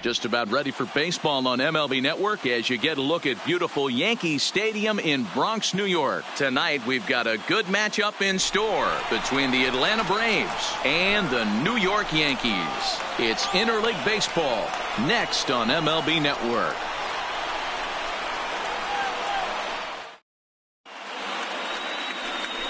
Just about ready for baseball on MLB Network as you get a look at beautiful Yankees Stadium in Bronx, New York. Tonight we've got a good matchup in store between the Atlanta Braves and the New York Yankees. It's interleague baseball next on MLB Network.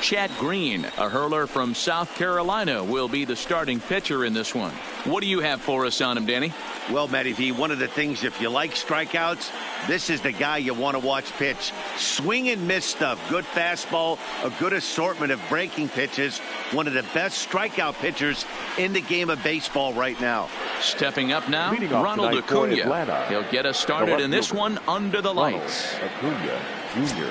Chad Green, a hurler from South Carolina, will be the starting pitcher in this one. What do you have for us on him, Danny? Well, Matty V, one of the things, if you like strikeouts, this is the guy you want to watch pitch. Swing and miss stuff. Good fastball, a good assortment of breaking pitches. One of the best strikeout pitchers in the game of baseball right now. Stepping up now, Ronald Acuna. He'll get us started in this one under the lights. Acuna Jr.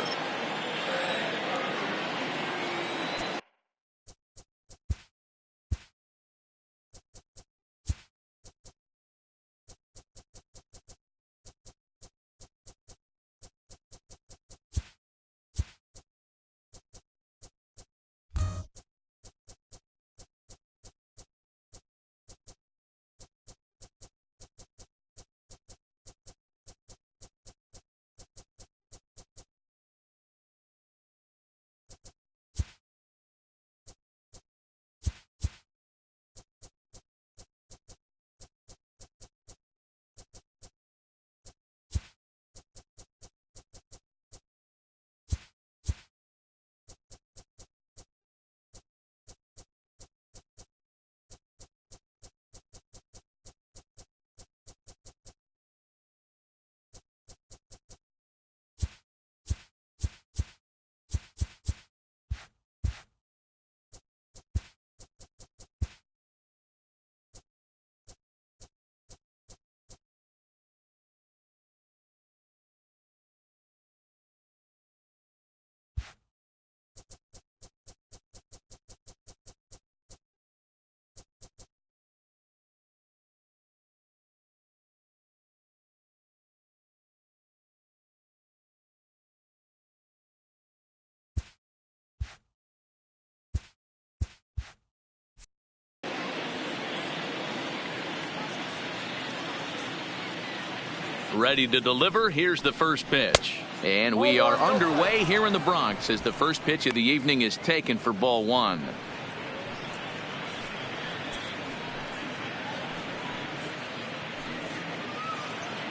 Ready to deliver. Here's the first pitch. And we are underway here in the Bronx as the first pitch of the evening is taken for ball one.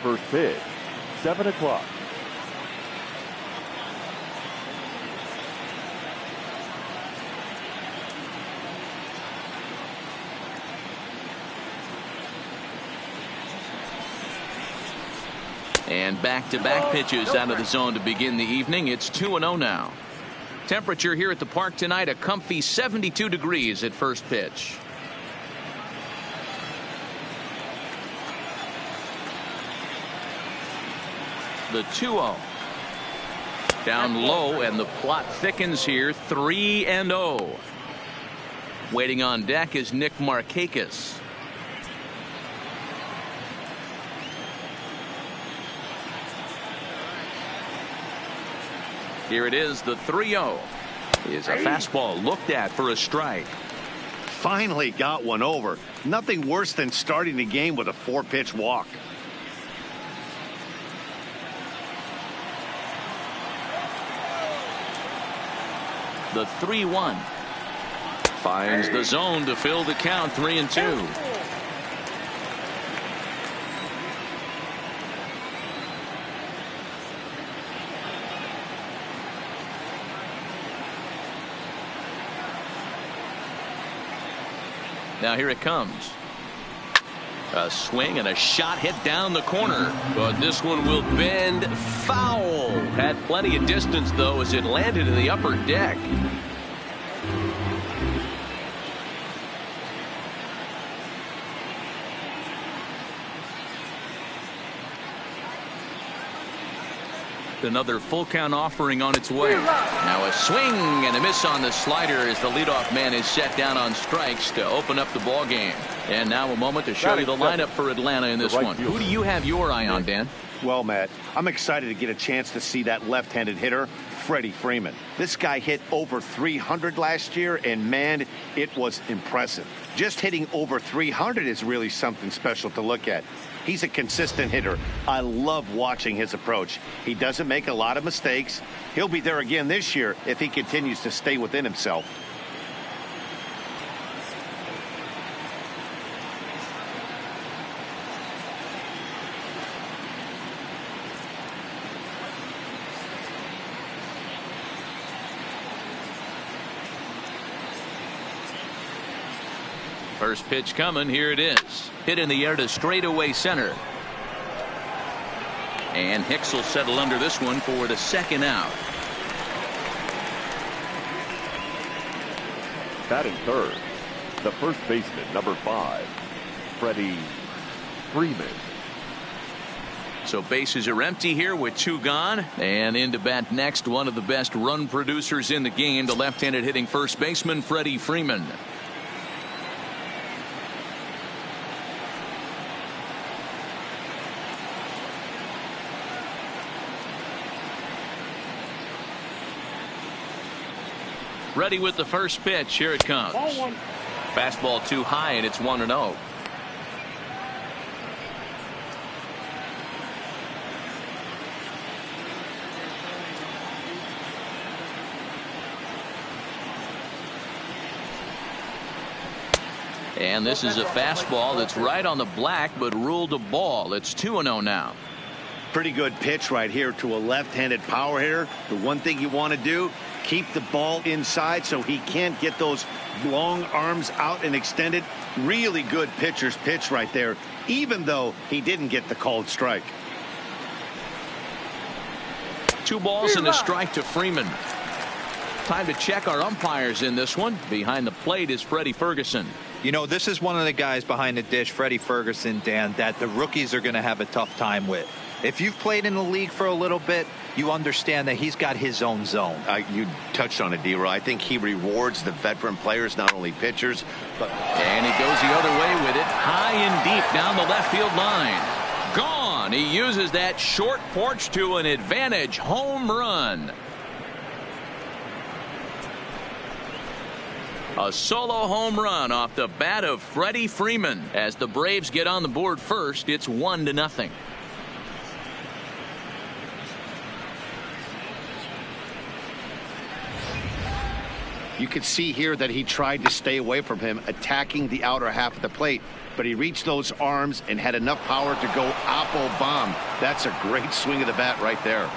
First pitch, 7 o'clock. And back-to-back pitches out of the zone to begin the evening. It's 2-0 now. Temperature here at the park tonight, a comfy 72 degrees at first pitch. The 2-0. Down low, and the plot thickens here, 3-0. Waiting on deck is Nick Markakis. Here it is, the 3-0. Is a fastball looked at for a strike. Finally got one over. Nothing worse than starting the game with a 4-pitch walk. The 3-1. Finds the zone to fill the count, 3-2. Now here it comes. A swing and a shot hit down the corner. But this one will bend foul. Had plenty of distance, though, as it landed in the upper deck. Another full count offering on its way. Now a swing and a miss on the slider as the leadoff man is set down on strikes to open up the ball game. And now a moment to show you the lineup for Atlanta in this one. Who do you have your eye on, Dan? Well, Matt, I'm excited to get a chance to see that left-handed hitter, Freddie Freeman. This guy hit over 300 last year, and man, it was impressive. Just hitting over 300 is really something special to look at. He's a consistent hitter. I love watching his approach. He doesn't make a lot of mistakes. He'll be there again this year if he continues to stay within himself. First pitch coming. Here it is. Hit in the air to straightaway center. And Hicks will settle under this one for the second out. Batting third, the first baseman, number 5, Freddie Freeman. So bases are empty here with 2 gone. And into bat next, one of the best run producers in the game, the left-handed hitting first baseman, Freddie Freeman. Ready with the first pitch. Here it comes. Fastball too high, and it's 1-0. And this is a fastball that's right on the black, but ruled a ball. It's 2-0 now. Pretty good pitch right here to a left-handed power hitter. The one thing you want to do, keep the ball inside so he can't get those long arms out and extended. Really good pitcher's pitch right there, even though he didn't get the called strike. 2 balls and a strike to Freeman. Time to check our umpires in this one. Behind the plate is Freddie Ferguson. You know, this is one of the guys behind the dish, Freddie Ferguson, Dan, that the rookies are going to have a tough time with. If you've played in the league for a little bit, you understand that he's got his own zone. You touched on it, D-Roy. I think he rewards the veteran players, not only pitchers, but... And he goes the other way with it, high and deep down the left field line. Gone. He uses that short porch to an advantage home run. A solo home run off the bat of Freddie Freeman. As the Braves get on the board first, it's 1-0. You could see here that he tried to stay away from him, attacking the outer half of the plate, but he reached those arms and had enough power to go oppo bomb. That's a great swing of the bat right there.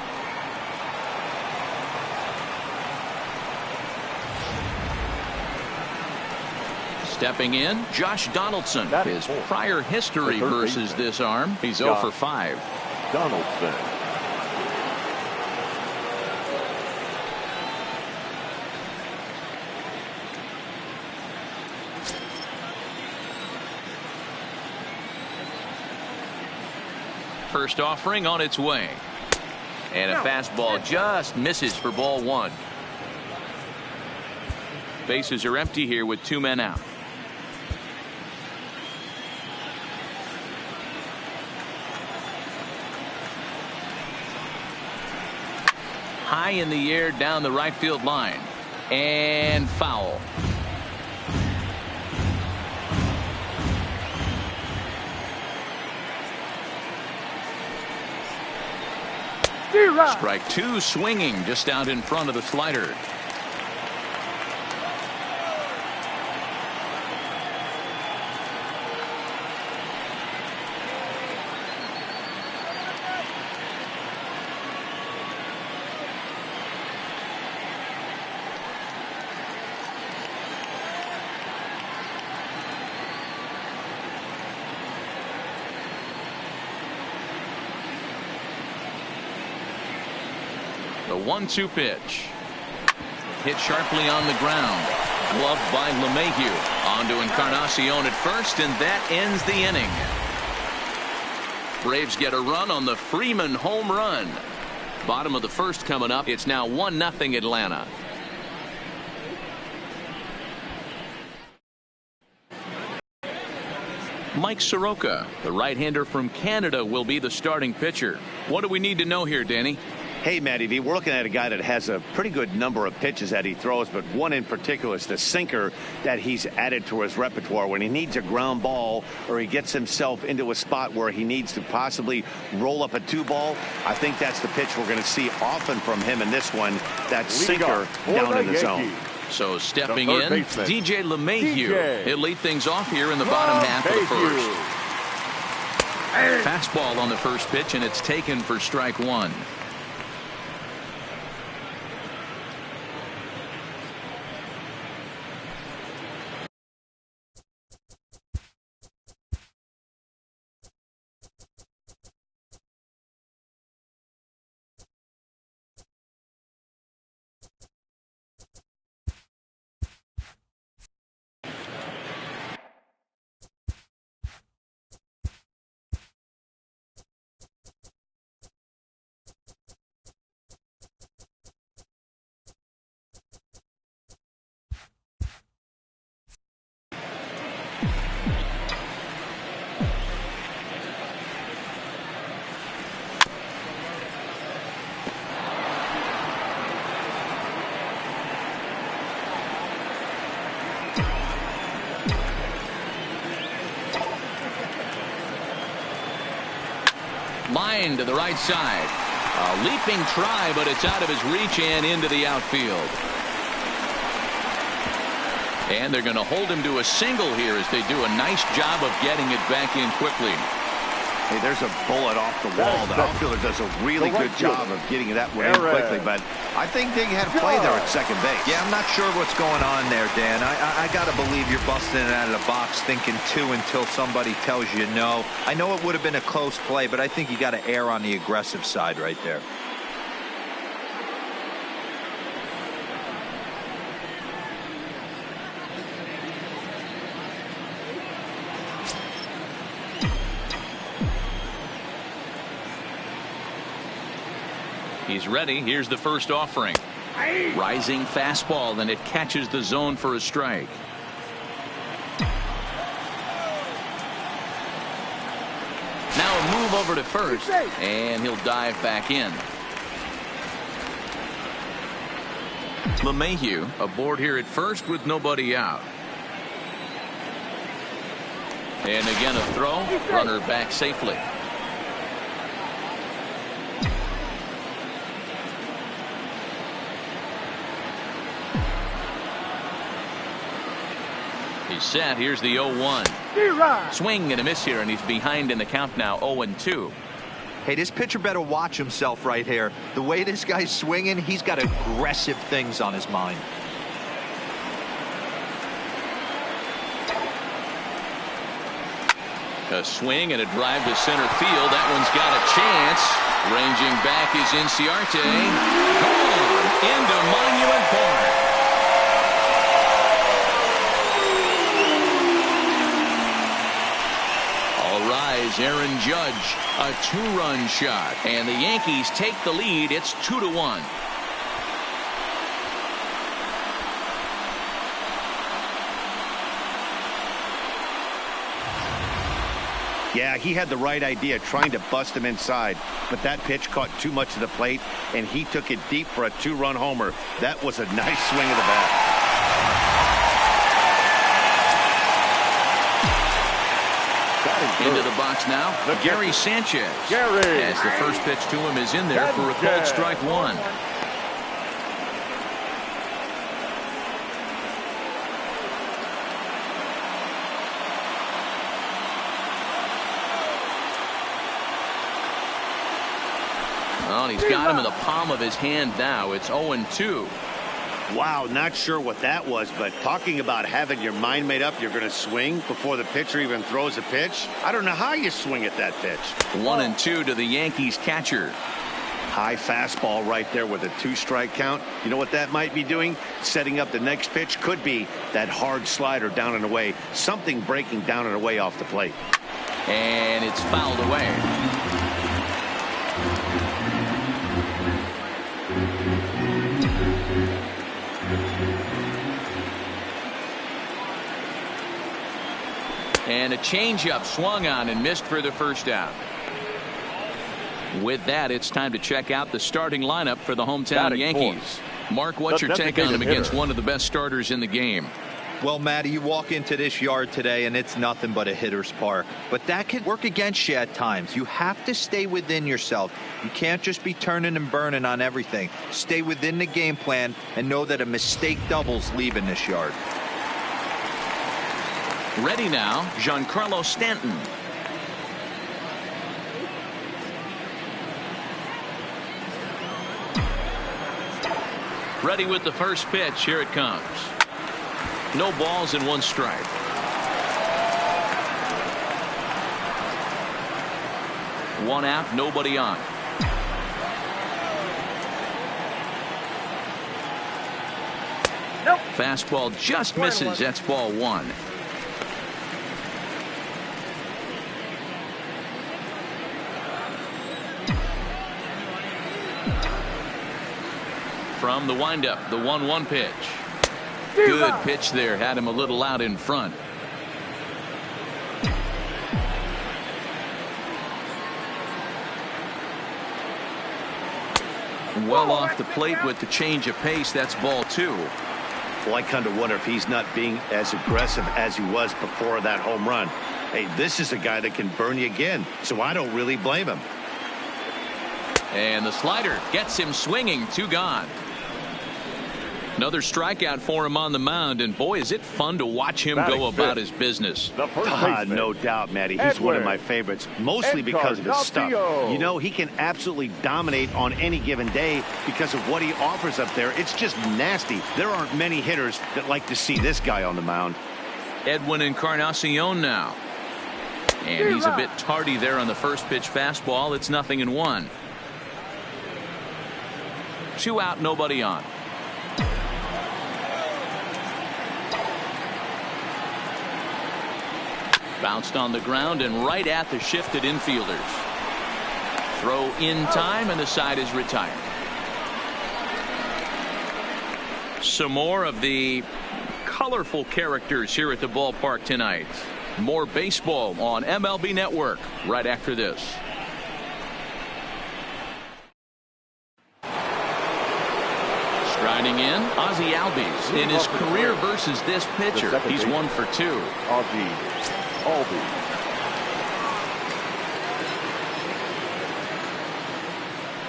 Stepping in, Josh Donaldson. His prior history versus this arm. He's 0 for 5. Donaldson. First offering on its way. And a fastball just misses for ball 1. Bases are empty here with 2 men out. High in the air down the right field line. And foul. Strike 2 swinging just out in front of the slider. The 1-2 pitch. Hit sharply on the ground. Gloved by LeMahieu. On to Encarnacion at first, and that ends the inning. Braves get a run on the Freeman home run. Bottom of the first coming up. It's now 1-0 Atlanta. Mike Soroka, the right-hander from Canada, will be the starting pitcher. What do we need to know here, Danny? Hey, Matty V, we're looking at a guy that has a pretty good number of pitches that he throws, but one in particular is the sinker that he's added to his repertoire. When he needs a ground ball or he gets himself into a spot where he needs to possibly roll up a 2-ball, I think that's the pitch we're going to see often from him in this one, that sinker down in the zone. So stepping in, DJ LeMahieu. He'll lead things off here in the bottom half of the first. Fastball on the first pitch, and it's taken for strike one. Line to the right side. A leaping try, but it's out of his reach and into the outfield. And they're going to hold him to a single here as they do a nice job of getting it back in quickly. Hey, there's a bullet off the wall. The outfielder does a really good job of getting that one in quickly, but I think they had a play there at second base. Yeah, I'm not sure what's going on there, Dan. I got to believe you're busting it out of the box thinking 2 until somebody tells you no. I know it would have been a close play, but I think you got to err on the aggressive side right there. He's ready. Here's the first offering. Rising fastball, and it catches the zone for a strike. Now a move over to first, and he'll dive back in. LeMahieu aboard here at first with nobody out. And again a throw. Runner back safely. He's set. Here's the 0-1. Swing and a miss here, and he's behind in the count now, 0-2. Hey, this pitcher better watch himself right here. The way this guy's swinging, he's got aggressive things on his mind. A swing and a drive to center field. That one's got a chance. Ranging back is Inciarte. Gone into Monument Park. Rise, Aaron Judge, a 2-run shot, and the Yankees take the lead. It's 2-1. Yeah, he had the right idea, trying to bust him inside, but that pitch caught too much of the plate, and he took it deep for a 2-run homer. That was a nice swing of the bat. Into the box now, Gary Sanchez. As the first pitch to him is in there for a called strike one. Well, he's got him in the palm of his hand now. It's 0-2. Wow, not sure what that was, but talking about having your mind made up, you're going to swing before the pitcher even throws a pitch. I don't know how you swing at that pitch. 1-2 to the Yankees catcher. High fastball right there with a 2-strike count. You know what that might be doing? Setting up the next pitch. Could be that hard slider down and away. Something breaking down and away off the plate. And it's fouled away. And a changeup swung on and missed for the first out. With that, it's time to check out the starting lineup for the hometown Batting Yankees. Mark, what's your take on them against one of the best starters in the game? Well, Matty, you walk into this yard today and it's nothing but a hitter's park. But that can work against you at times. You have to stay within yourself. You can't just be turning and burning on everything. Stay within the game plan and know that a mistake doubles leaving this yard. Ready now, Giancarlo Stanton. Ready with the first pitch. Here it comes. No balls and one strike. One out, nobody on. Nope. Fastball just misses. That's ball one. From the windup, the 1-1 pitch. Good pitch there. Had him a little out in front. Well off the plate with the change of pace. That's ball two. Well, I kind of wonder if he's not being as aggressive as he was before that home run. Hey, this is a guy that can burn you again, so I don't really blame him. And the slider gets him swinging. Two gone. Another strikeout for him on the mound, and boy, is it fun to watch him go about his business. No doubt, Matty. He's one of my favorites, mostly because of his stuff. You know, he can absolutely dominate on any given day because of what he offers up there. It's just nasty. There aren't many hitters that like to see this guy on the mound. Edwin Encarnacion now. And he's a bit tardy there on the first pitch fastball. It's 0-1. 2 out, nobody on. Bounced on the ground and right at the shifted infielders. Throw in time, and the side is retired. Some more of the colorful characters here at the ballpark tonight. More baseball on MLB Network right after this. Striding in, Ozzie Albies. In his career versus this pitcher, he's 1 for 2.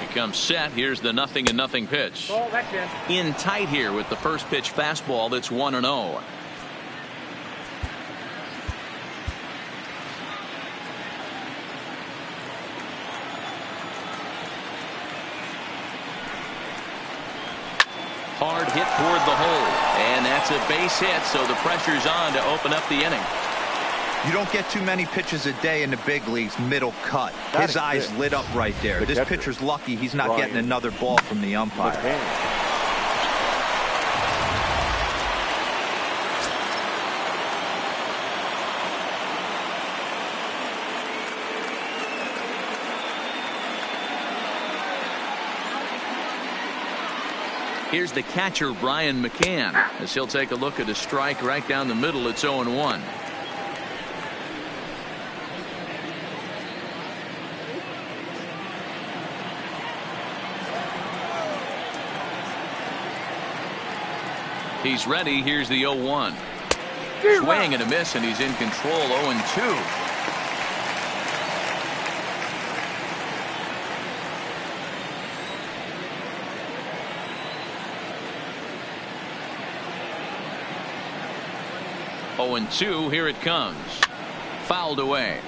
He comes set. Here's the 0-0 pitch. Oh, that's in tight here with the first pitch fastball. That's 1-0. Hard hit toward the hole, and that's a base hit, so the pressure's on to open up the inning. You don't get too many pitches a day in the big leagues middle cut. His eyes lit up right there. This pitcher's lucky he's not getting another ball from the umpire. Here's the catcher, Brian McCann, as he'll take a look at a strike right down the middle. It's 0-1. He's ready. Here's the 0-1. Swing and a miss, and he's in control. 0-2. And 2. Here it comes. Fouled away.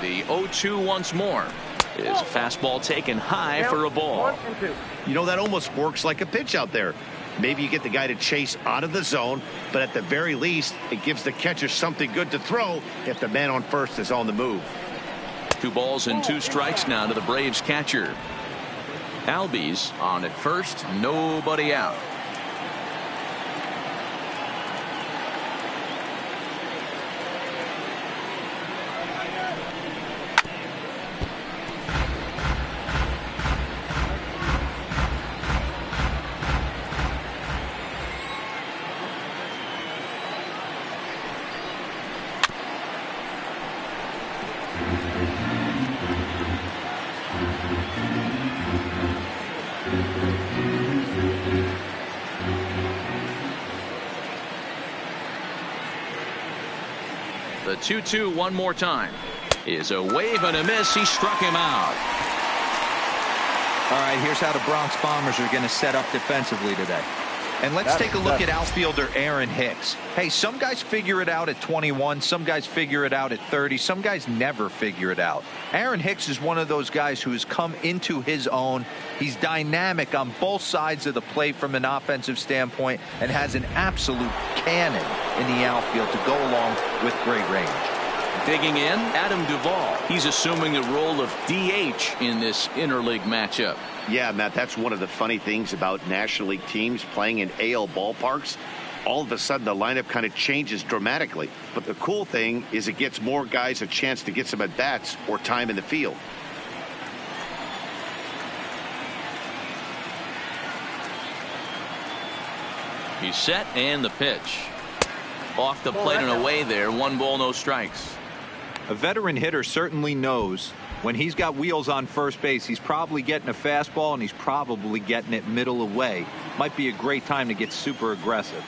The 0-2 once more. Is a fastball taken high for a ball. You know, that almost works like a pitch out there. Maybe you get the guy to chase out of the zone, but at the very least, it gives the catcher something good to throw if the man on first is on the move. 2 balls and 2 strikes now to the Braves catcher. Albies on at first, nobody out. The 2-2 one more time. Is a wave and a miss. He struck him out. All right, here's how the Bronx Bombers are going to set up defensively today. And let's take a look at outfielder Aaron Hicks. Hey, some guys figure it out at 21. Some guys figure it out at 30. Some guys never figure it out. Aaron Hicks is one of those guys who has come into his own. He's dynamic on both sides of the plate from an offensive standpoint and has an absolute cannon in the outfield to go along with great range. Digging in, Adam Duvall. He's assuming the role of DH in this interleague matchup. Yeah, Matt, that's one of the funny things about National League teams playing in AL ballparks. All of a sudden, the lineup kind of changes dramatically. But the cool thing is it gets more guys a chance to get some at-bats or time in the field. He's set, and the pitch. Off the plate and away there. 1 ball, no strikes. A veteran hitter certainly knows when he's got wheels on first base, he's probably getting a fastball and he's probably getting it middle away. Might be a great time to get super aggressive.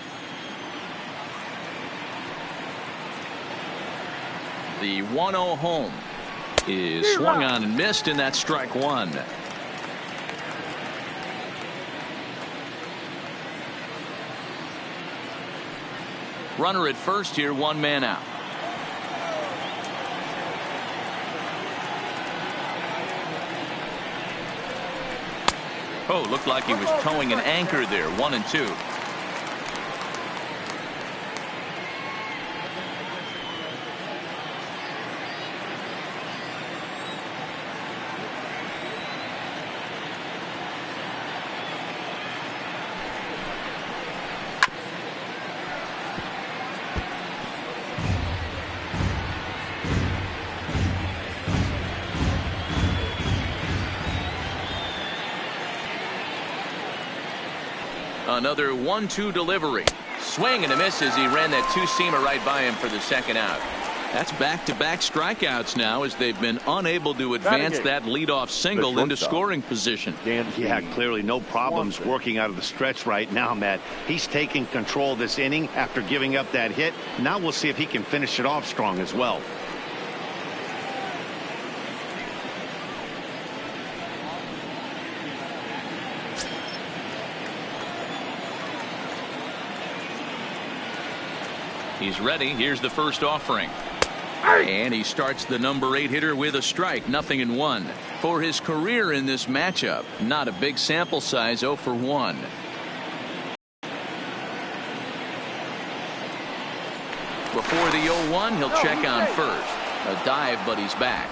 The 1-0 home is swung on and missed, and that's strike 1. Runner at first here, 1 man out. Oh, looked like he was towing an anchor there. 1-2. Another 1-2 delivery. Swing and a miss as he ran that 2-seamer right by him for the second out. That's back-to-back strikeouts now as they've been unable to advance that leadoff single into scoring position. Yeah, clearly no problems working out of the stretch right now, Matt. He's taking control of this inning after giving up that hit. Now we'll see if he can finish it off strong as well. He's ready. Here's the first offering. And he starts the number 8 hitter with a strike. 0-1. For his career in this matchup, not a big sample size. 0 for 1. Before the 0-1, he'll check on first. A dive, but he's back.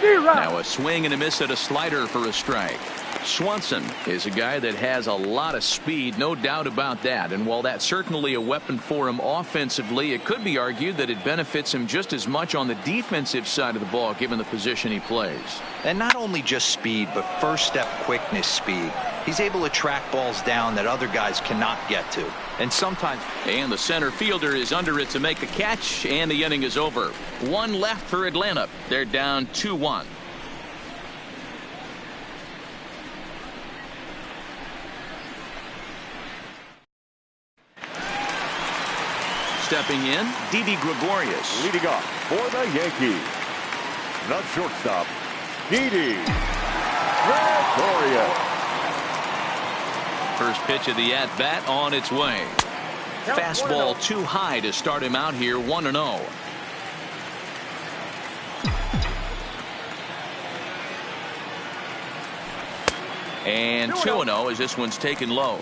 Now a swing and a miss at a slider for a strike. Swanson is a guy that has a lot of speed, no doubt about that. And while that's certainly a weapon for him offensively, it could be argued that it benefits him just as much on the defensive side of the ball given the position he plays. And not only just speed, but first step quickness speed. He's able to track balls down that other guys cannot get to. And sometimes. And the center fielder is under it to make the catch, and the inning is over. 1 left for Atlanta. They're down 2-1. Stepping in, Didi Gregorius. Leading off for the Yankees, the shortstop, Didi Gregorius. First pitch of the at-bat on its way. Fastball too high to start him out here. 1-0. And 2-0 as this one's taken low.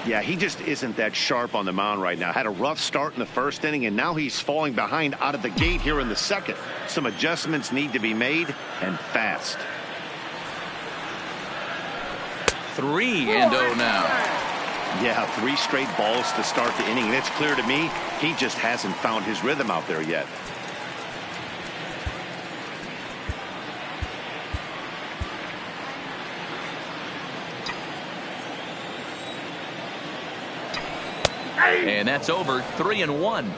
Yeah, he just isn't that sharp on the mound right now. Had a rough start in the first inning, and now he's falling behind out of the gate here in the second. Some adjustments need to be made, and fast. 3-0 now. Yeah, 3 straight balls to start the inning, and it's clear to me he just hasn't found his rhythm out there yet. And that's over. 3-1.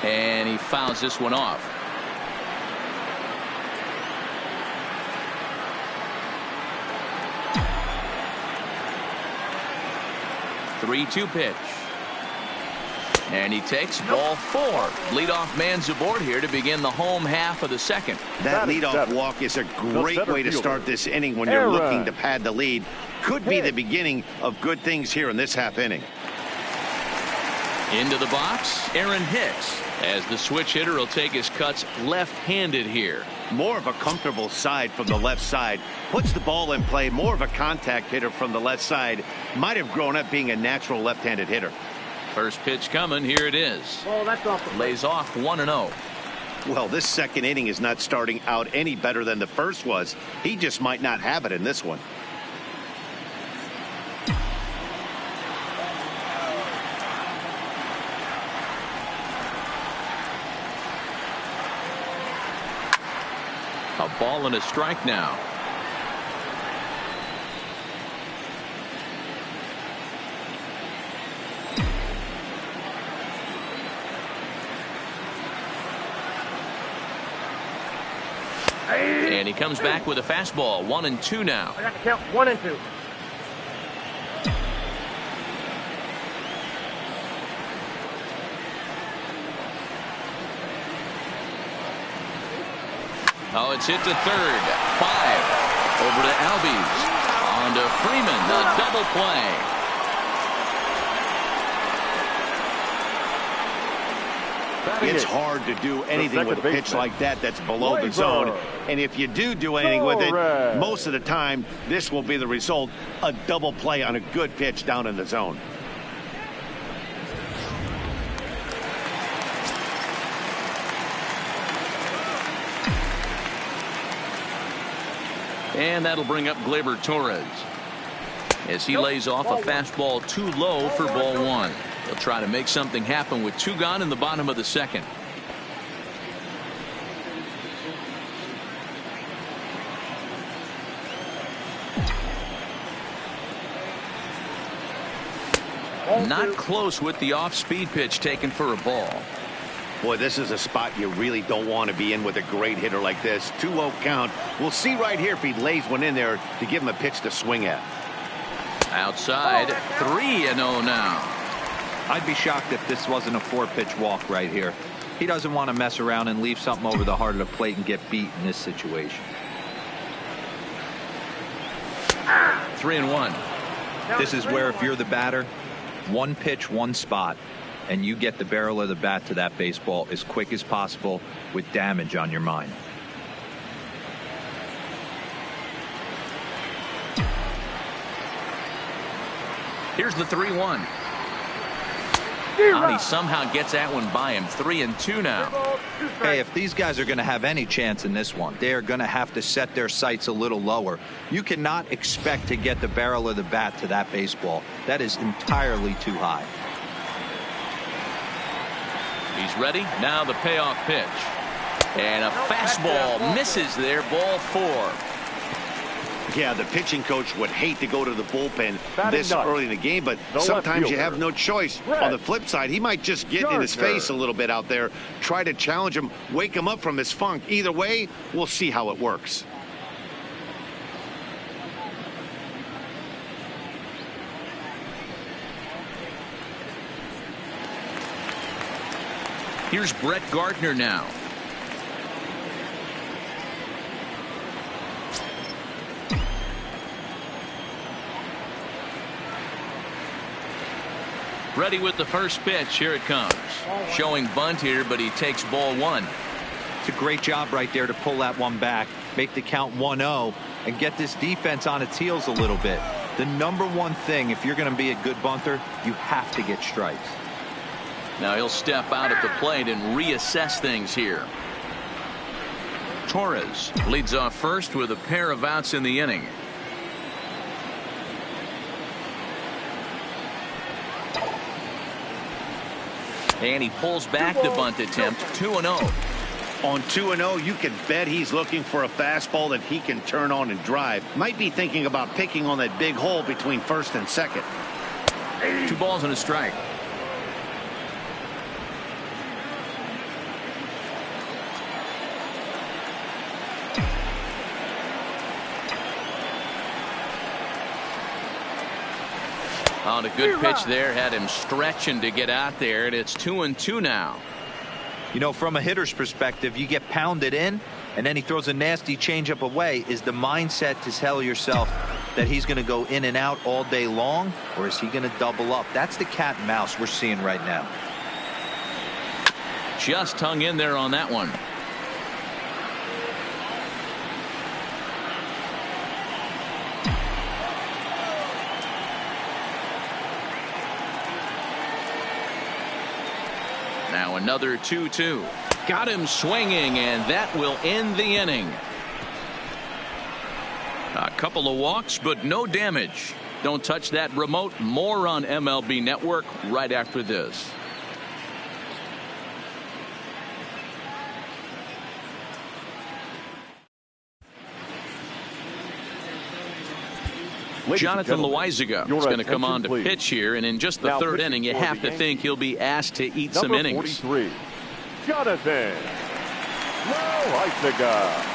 And he fouls this one off. 3-2 pitch. And he takes ball 4. Leadoff man's aboard here to begin the home half of the second. That leadoff walk is a great way to start this inning when you're looking to pad the lead. Could be the beginning of good things here in this half inning. Into the box, Aaron Hicks, as the switch hitter will take his cuts left-handed here. More of a comfortable side from the left side. Puts the ball in play. More of a contact hitter from the left side. Might have grown up being a natural left-handed hitter. First pitch coming. Here it is. Oh, that's off. Lays off 1-0. Well, this second inning is not starting out any better than the first was. He just might not have it in this one. A ball and a strike now. And he comes back with a fastball. 1-2 now. I got to count 1 and 2. Oh, it's hit to third. 5. Over to Albies. On to Freeman. The double play. It's hard to do anything with a pitch like that that's below the zone. And if you do anything with it, most of the time, this will be the result. A double play on a good pitch down in the zone. And that'll bring up Gleyber Torres as he lays off a fastball too low for ball 1. He'll try to make something happen with 2 gone in the bottom of the second. Not close with the off-speed pitch taken for a ball. Boy, this is a spot you really don't want to be in with a great hitter like this. 2-0 count. We'll see right here if he lays one in there to give him a pitch to swing at. Outside, 3-0 now. I'd be shocked if this wasn't a 4-pitch walk right here. He doesn't want to mess around and leave something over the heart of the plate and get beat in this situation. 3-1. This is where if you're the batter, 1 pitch, 1 spot, and you get the barrel of the bat to that baseball as quick as possible with damage on your mind. Here's the 3-1. And he somehow gets that one by him. 3-2 now. Hey, if these guys are going to have any chance in this one, they are going to have to set their sights a little lower. You cannot expect to get the barrel of the bat to that baseball. That is entirely too high. He's ready. Now the payoff pitch. And a fastball misses there. Ball 4. Yeah, the pitching coach would hate to go to the bullpen this early in the game, but sometimes you have no choice. On the flip side, he might just get in his face a little bit out there, try to challenge him, wake him up from his funk. Either way, we'll see how it works. Here's Brett Gardner now. Ready with the first pitch. Here it comes. Showing bunt here, but he takes ball 1. It's a great job right there to pull that one back, make the count 1-0, and get this defense on its heels a little bit. The number one thing, if you're going to be a good bunter, you have to get strikes. Now he'll step out at the plate and reassess things here. Torres leads off first with a pair of outs in the inning. And he pulls back the bunt attempt. 2-0. On 2-0, you can bet he's looking for a fastball that he can turn on and drive. Might be thinking about picking on that big hole between first and second. 2 balls and a strike. On a good pitch there, had him stretching to get out there, and it's 2-2 now. You know, from a hitter's perspective, you get pounded in, and then he throws a nasty changeup away. Is the mindset to tell yourself that he's going to go in and out all day long, or is he going to double up? That's the cat and mouse we're seeing right now. Just hung in there on that one. Now another 2-2. Got him swinging, and that will end the inning. A couple of walks, but no damage. Don't touch that remote. More on MLB Network right after this. Jonathan Loizaga is going to come on to pitch here, and in just the third inning, you have to think he'll be asked to eat some innings. 43, Jonathan Loizaga.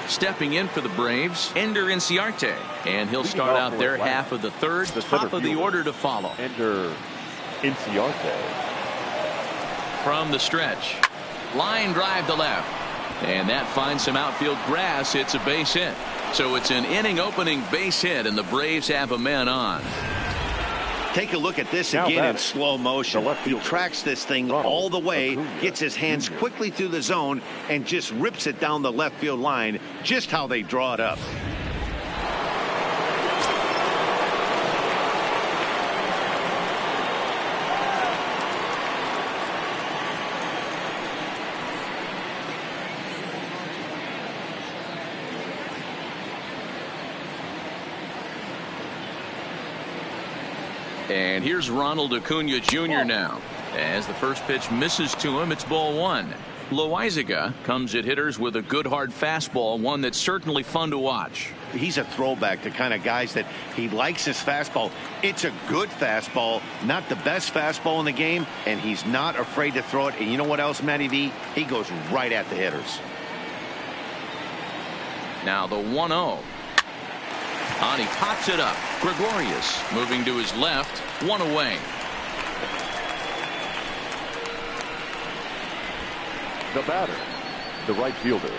Stepping in for the Braves, Ender Inciarte, and he'll start out their half of the third, top of the order to follow. Ender Inciarte. From the stretch, line drive to left, and that finds some outfield grass. It's a base hit, so it's an inning opening base hit, and the Braves have a man on. Take a look at this again in slow motion. He tracks this thing all the way, gets his hands quickly through the zone, and just rips it down the left field line, just how they draw it up. And here's Ronald Acuna Jr. now. As the first pitch misses to him, it's ball one. Loizaga comes at hitters with a good hard fastball, one that's certainly fun to watch. He's a throwback to kind of guys that he likes his fastball. It's a good fastball, not the best fastball in the game, and he's not afraid to throw it. And you know what else, Matty V? He goes right at the hitters. Now the 1-0. And he pops it up. Gregorius moving to his left, one away. The batter, the right fielder,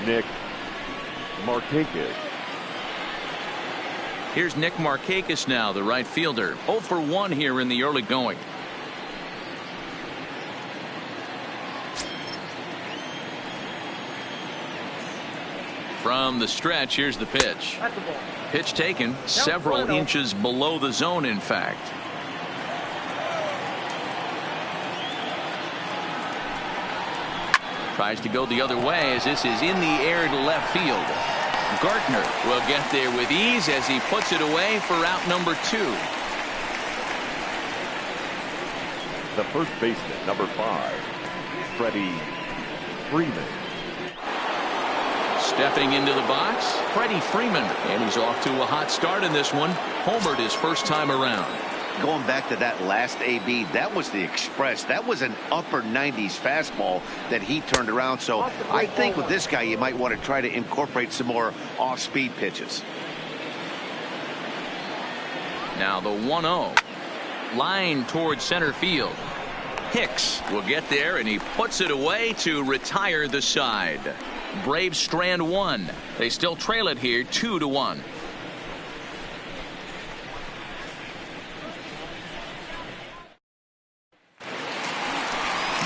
Nick Markakis. Here's Nick Markakis now, the right fielder. 0 for 1 here in the early going. From the stretch, here's the pitch. Pitch taken several inches below the zone, in fact. Tries to go the other way as this is in the air to left field. Gardner will get there with ease as he puts it away for out number 2. The first baseman, number 5, Freddie Freeman. Stepping into the box, Freddie Freeman, and he's off to a hot start in this one. Homered his first time around. Going back to that last AB, that was the express. That was an upper 90s fastball that he turned around. So I think with this guy, you might want to try to incorporate some more off-speed pitches. Now the 1-0. Line towards center field. Hicks will get there, and he puts it away to retire the side. Braves strand one. They still trail it here 2-1.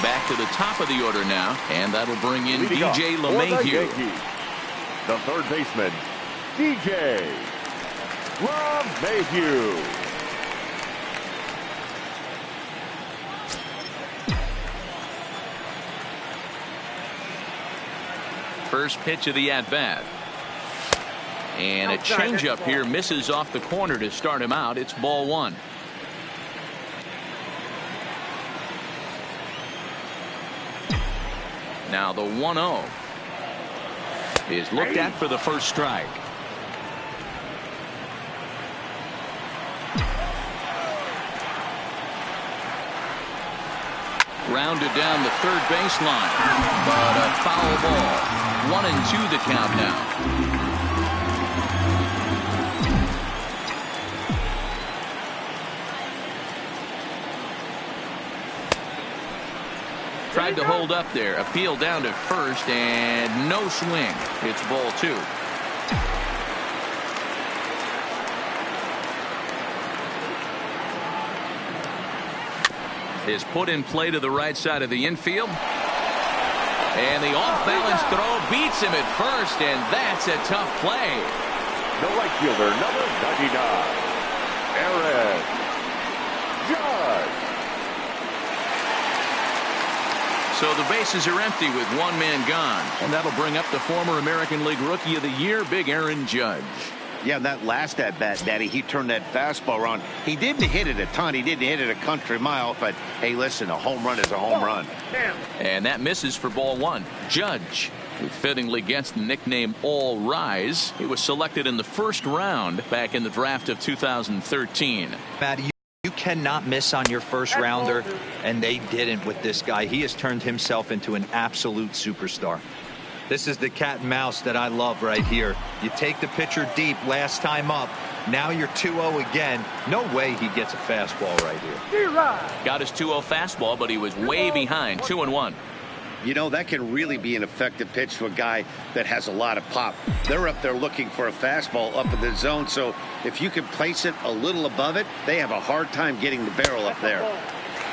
Back to the top of the order now, and that'll bring in DJ LeMahieu. The third baseman, DJ LeMahieu. First pitch of the at-bat. And a changeup here misses off the corner to start him out. It's ball one. Now the 1-0 is looked at for the first strike. Rounded down the third baseline, but a foul ball. 1-2 the count now. Tried to hold up there. Appeal down to first, and no swing. It's ball two. Is put in play to the right side of the infield. And the off-balance throw beats him at first, and that's a tough play. The right fielder, number 99, Aaron Judge. So the bases are empty with one man gone, and that'll bring up the former American League Rookie of the Year, Big Aaron Judge. Yeah, that last at-bat, Daddy, he turned that fastball around. He didn't hit it a ton. He didn't hit it a country mile. But, hey, listen, a home run is a home run. And that misses for ball one. Judge, who fittingly gets the nickname All Rise. He was selected in the first round back in the draft of 2013. Matt, you cannot miss on your first rounder, and they didn't with this guy. He has turned himself into an absolute superstar. This is the cat and mouse that I love right here. You take the pitcher deep last time up. Now you're 2-0 again. No way he gets a fastball right here. Got his 2-0 fastball, but he was way behind. 2-1. You know, that can really be an effective pitch to a guy that has a lot of pop. They're up there looking for a fastball up in the zone. So if you can place it a little above it, they have a hard time getting the barrel up there.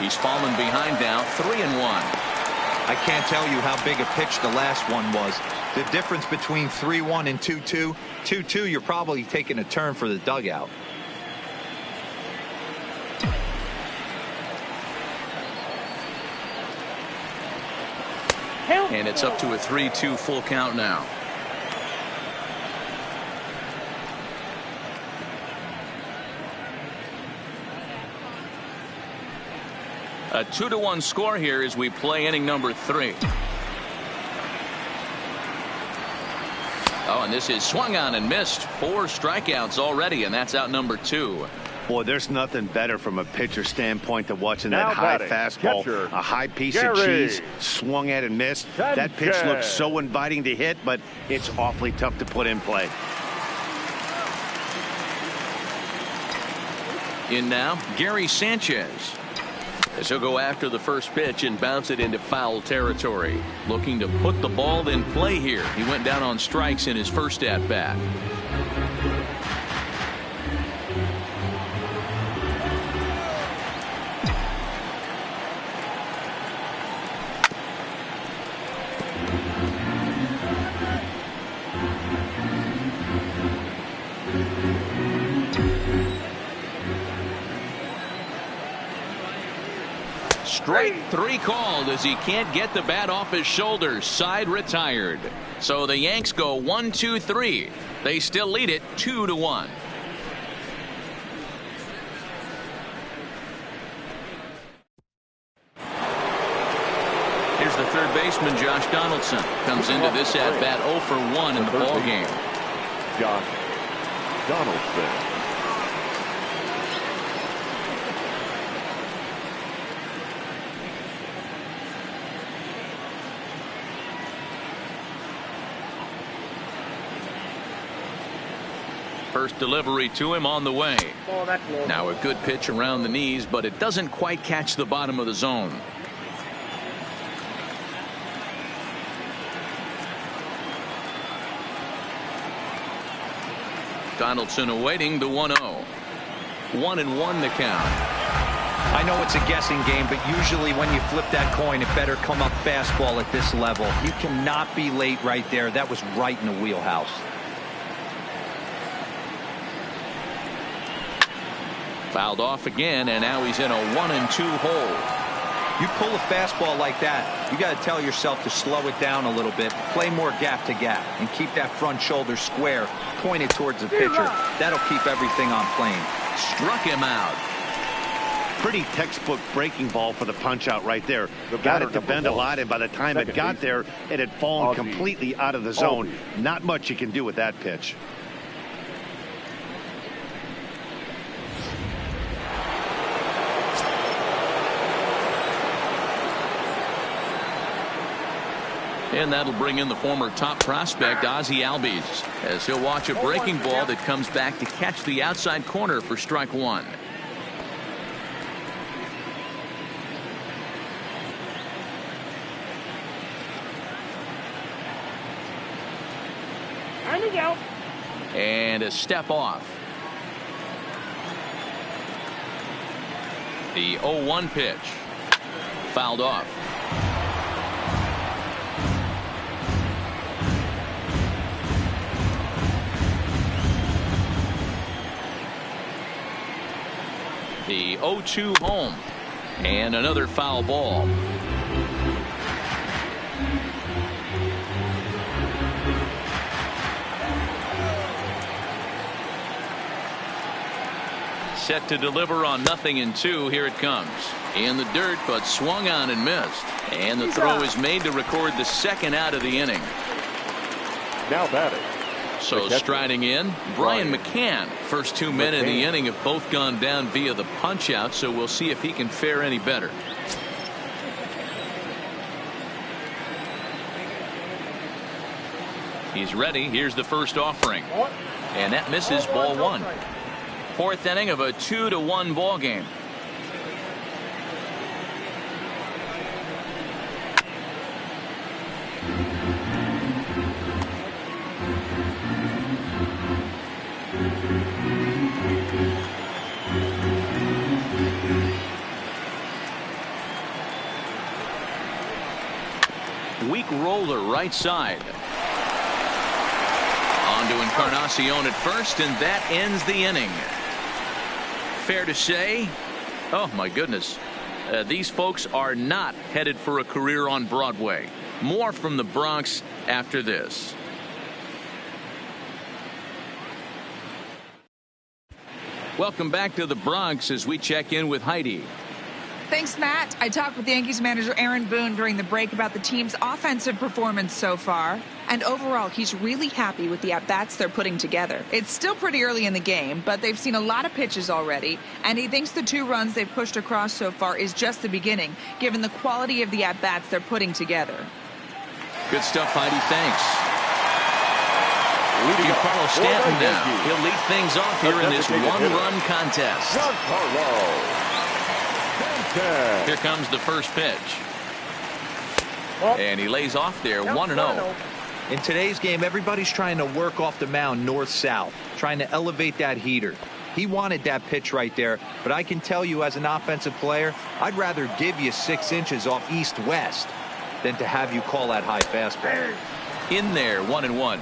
He's fallen behind now. 3-1. I can't tell you how big a pitch the last one was. The difference between 3-1 and 2-2. 2-2, you're probably taking a turn for the dugout. And it's up to a 3-2 full count now. A 2-1 score here as we play inning number 3. Oh, and this is swung on and missed. 4 strikeouts already, and that's out number 2. Boy, there's nothing better from a pitcher standpoint than watching that high fastball, catcher, a high piece Gary. of cheese, swung at and missed. That pitch looks so inviting to hit, but it's awfully tough to put in play. In now, Gary Sanchez. As he'll go after the first pitch and bounce it into foul territory. Looking to put the ball in play here. He went down on strikes in his first at-bat. Strike 3 called as he can't get the bat off his shoulders. Side retired. So the Yanks go 1-2-3. They still lead it 2-1. Here's the third baseman Josh Donaldson comes into this at bat 0 for 1 in the ball game. Josh Donaldson. First delivery to him on the way. Oh, that's low. Now a good pitch around the knees, but it doesn't quite catch the bottom of the zone. Donaldson awaiting the 1-0. 1-1 the count. I know it's a guessing game, but usually when you flip that coin, it better come up fastball at this level. You cannot be late right there. That was right in the wheelhouse. Fouled off again, and now he's in a 1-2 hole. You pull a fastball like that, you got to tell yourself to slow it down a little bit, play more gap to gap, and keep that front shoulder square, pointed towards the pitcher. That'll keep everything on plane. Struck him out. Pretty textbook breaking ball for the punch out right there. Got it to bend a lot, and by the time it got there, it had fallen completely out of the zone. Not much you can do with that pitch. And that'll bring in the former top prospect Ozzie Albies, as he'll watch a breaking ball that comes back to catch the outside corner for strike one. And a step off. The 0-1 pitch. Fouled off. The 0-2 home. And another foul ball. Set to deliver on 0-2. Here it comes. In the dirt, but swung on and missed. And the throw is made to record the second out of the inning. Now batting. So striding in, Brian McCann. First 2 men in the inning have both gone down via the punch out, so we'll see if he can fare any better. He's ready. Here's the first offering. And that misses, ball one. Fourth inning of a 2-1 ball game. Weak roller right side. On to Encarnacion at first, and that ends the inning. Fair to say, oh my goodness, these folks are not headed for a career on Broadway. More from the Bronx after this. Welcome back to the Bronx as we check in with Heidi. Thanks, Matt. I talked with Yankees manager Aaron Boone during the break about the team's offensive performance so far. And overall, he's really happy with the at-bats they're putting together. It's still pretty early in the game, but they've seen a lot of pitches already. And he thinks the 2 runs they've pushed across so far is just the beginning, given the quality of the at-bats they're putting together. Good stuff, Heidi. Thanks. Giancarlo Stanton now. He'll lead things off here in this one-run contest. Here comes the first pitch. And he lays off there, 1-0. In today's game, everybody's trying to work off the mound north-south, trying to elevate that heater. He wanted that pitch right there, but I can tell you as an offensive player, I'd rather give you 6 inches off east-west than to have you call that high fastball. In there, 1-1.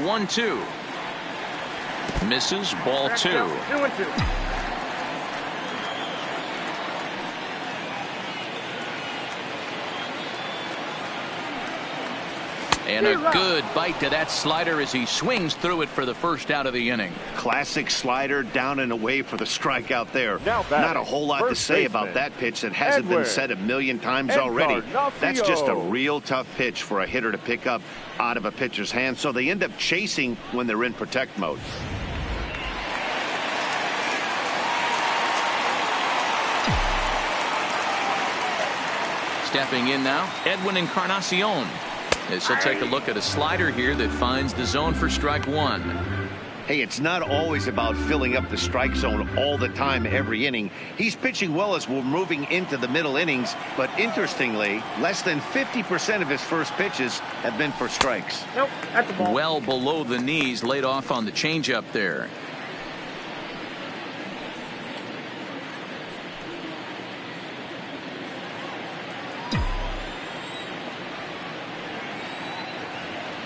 1-2. Misses, ball 2. 2-2. And a good bite to that slider as he swings through it for the first out of the inning. Classic slider, down and away for the strikeout there. Now batting, not a whole lot to say about that pitch that hasn't been said a million times already. That's just a real tough pitch for a hitter to pick up out of a pitcher's hand, so they end up chasing when they're in protect mode. Stepping in now, Edwin Encarnacion. As he'll take a look at a slider here that finds the zone for strike 1. Hey, it's not always about filling up the strike zone all the time every inning. He's pitching well as we're moving into the middle innings, but interestingly, less than 50% of his first pitches have been for strikes. Nope, that's a ball. Well below the knees, laid off on the changeup there.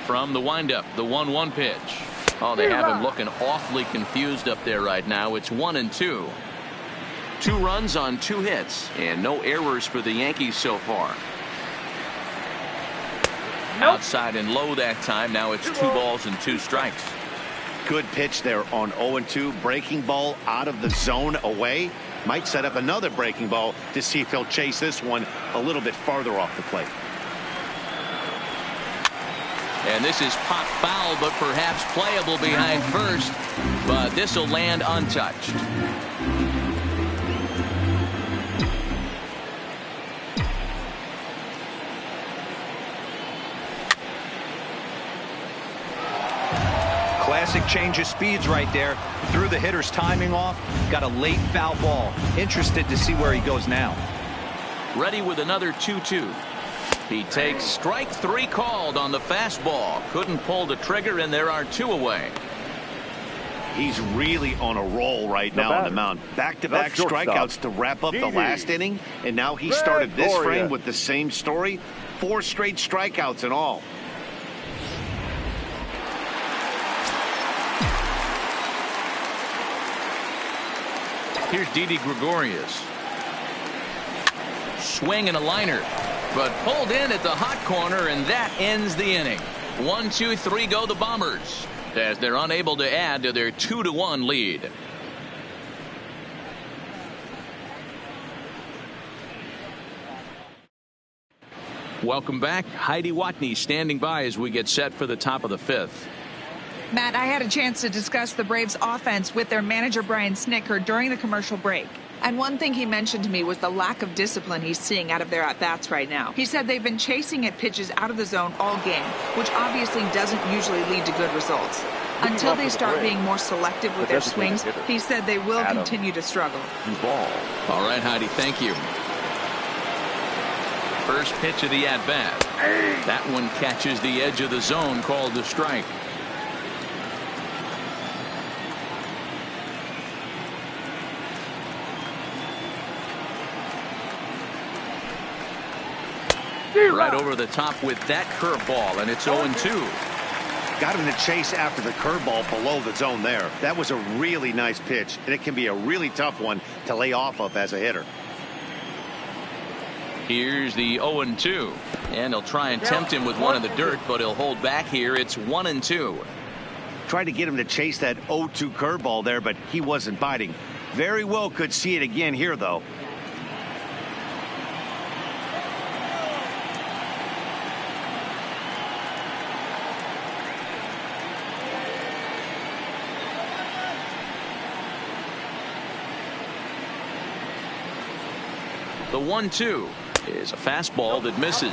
From the windup, the 1-1 pitch. Oh, they have him looking awfully confused up there right now. It's 1-2. 2 runs on 2 hits, and no errors for the Yankees so far. Nope. Outside and low that time. Now it's 2 balls and 2 strikes. Good pitch there on 0-2. Breaking ball out of the zone away. Might set up another breaking ball to see if he'll chase this one a little bit farther off the plate. And this is pop foul, but perhaps playable behind first. But this will land untouched. Classic change of speeds right there. Threw the hitter's timing off. Got a late foul ball. Interested to see where he goes now. Ready with another 2-2. He takes strike 3 called on the fastball. Couldn't pull the trigger, and there are 2 away. He's really on a roll right now on the mound. Back-to-back strikeouts to wrap up the last inning, and now he started this frame with the same story. 4 straight strikeouts in all. Here's Didi Gregorius. Swing and a liner, but pulled in at the hot corner, and that ends the inning. 1, 2, 3 go the Bombers, as they're unable to add to their 2-1 lead. Welcome back. Heidi Watney standing by as we get set for the top of the 5th. Matt, I had a chance to discuss the Braves offense with their manager Brian Snitker during the commercial break. And one thing he mentioned to me was the lack of discipline he's seeing out of their at-bats right now. He said they've been chasing at pitches out of the zone all game, which obviously doesn't usually lead to good results. Until they start being more selective with their swings, he said they will continue to struggle. All right, Heidi, thank you. First pitch of the at-bat. That one catches the edge of the zone, called the strike. Right over the top with that curveball, and it's 0-2. Got him to chase after the curveball below the zone there. That was a really nice pitch, and it can be a really tough one to lay off of as a hitter. Here's the 0-2, and he'll try and tempt him with one in the dirt, but he'll hold back here. It's 1-2. Tried to get him to chase that 0-2 curveball there, but he wasn't biting. Very well could see it again here, though. The 1-2 is a fastball that misses.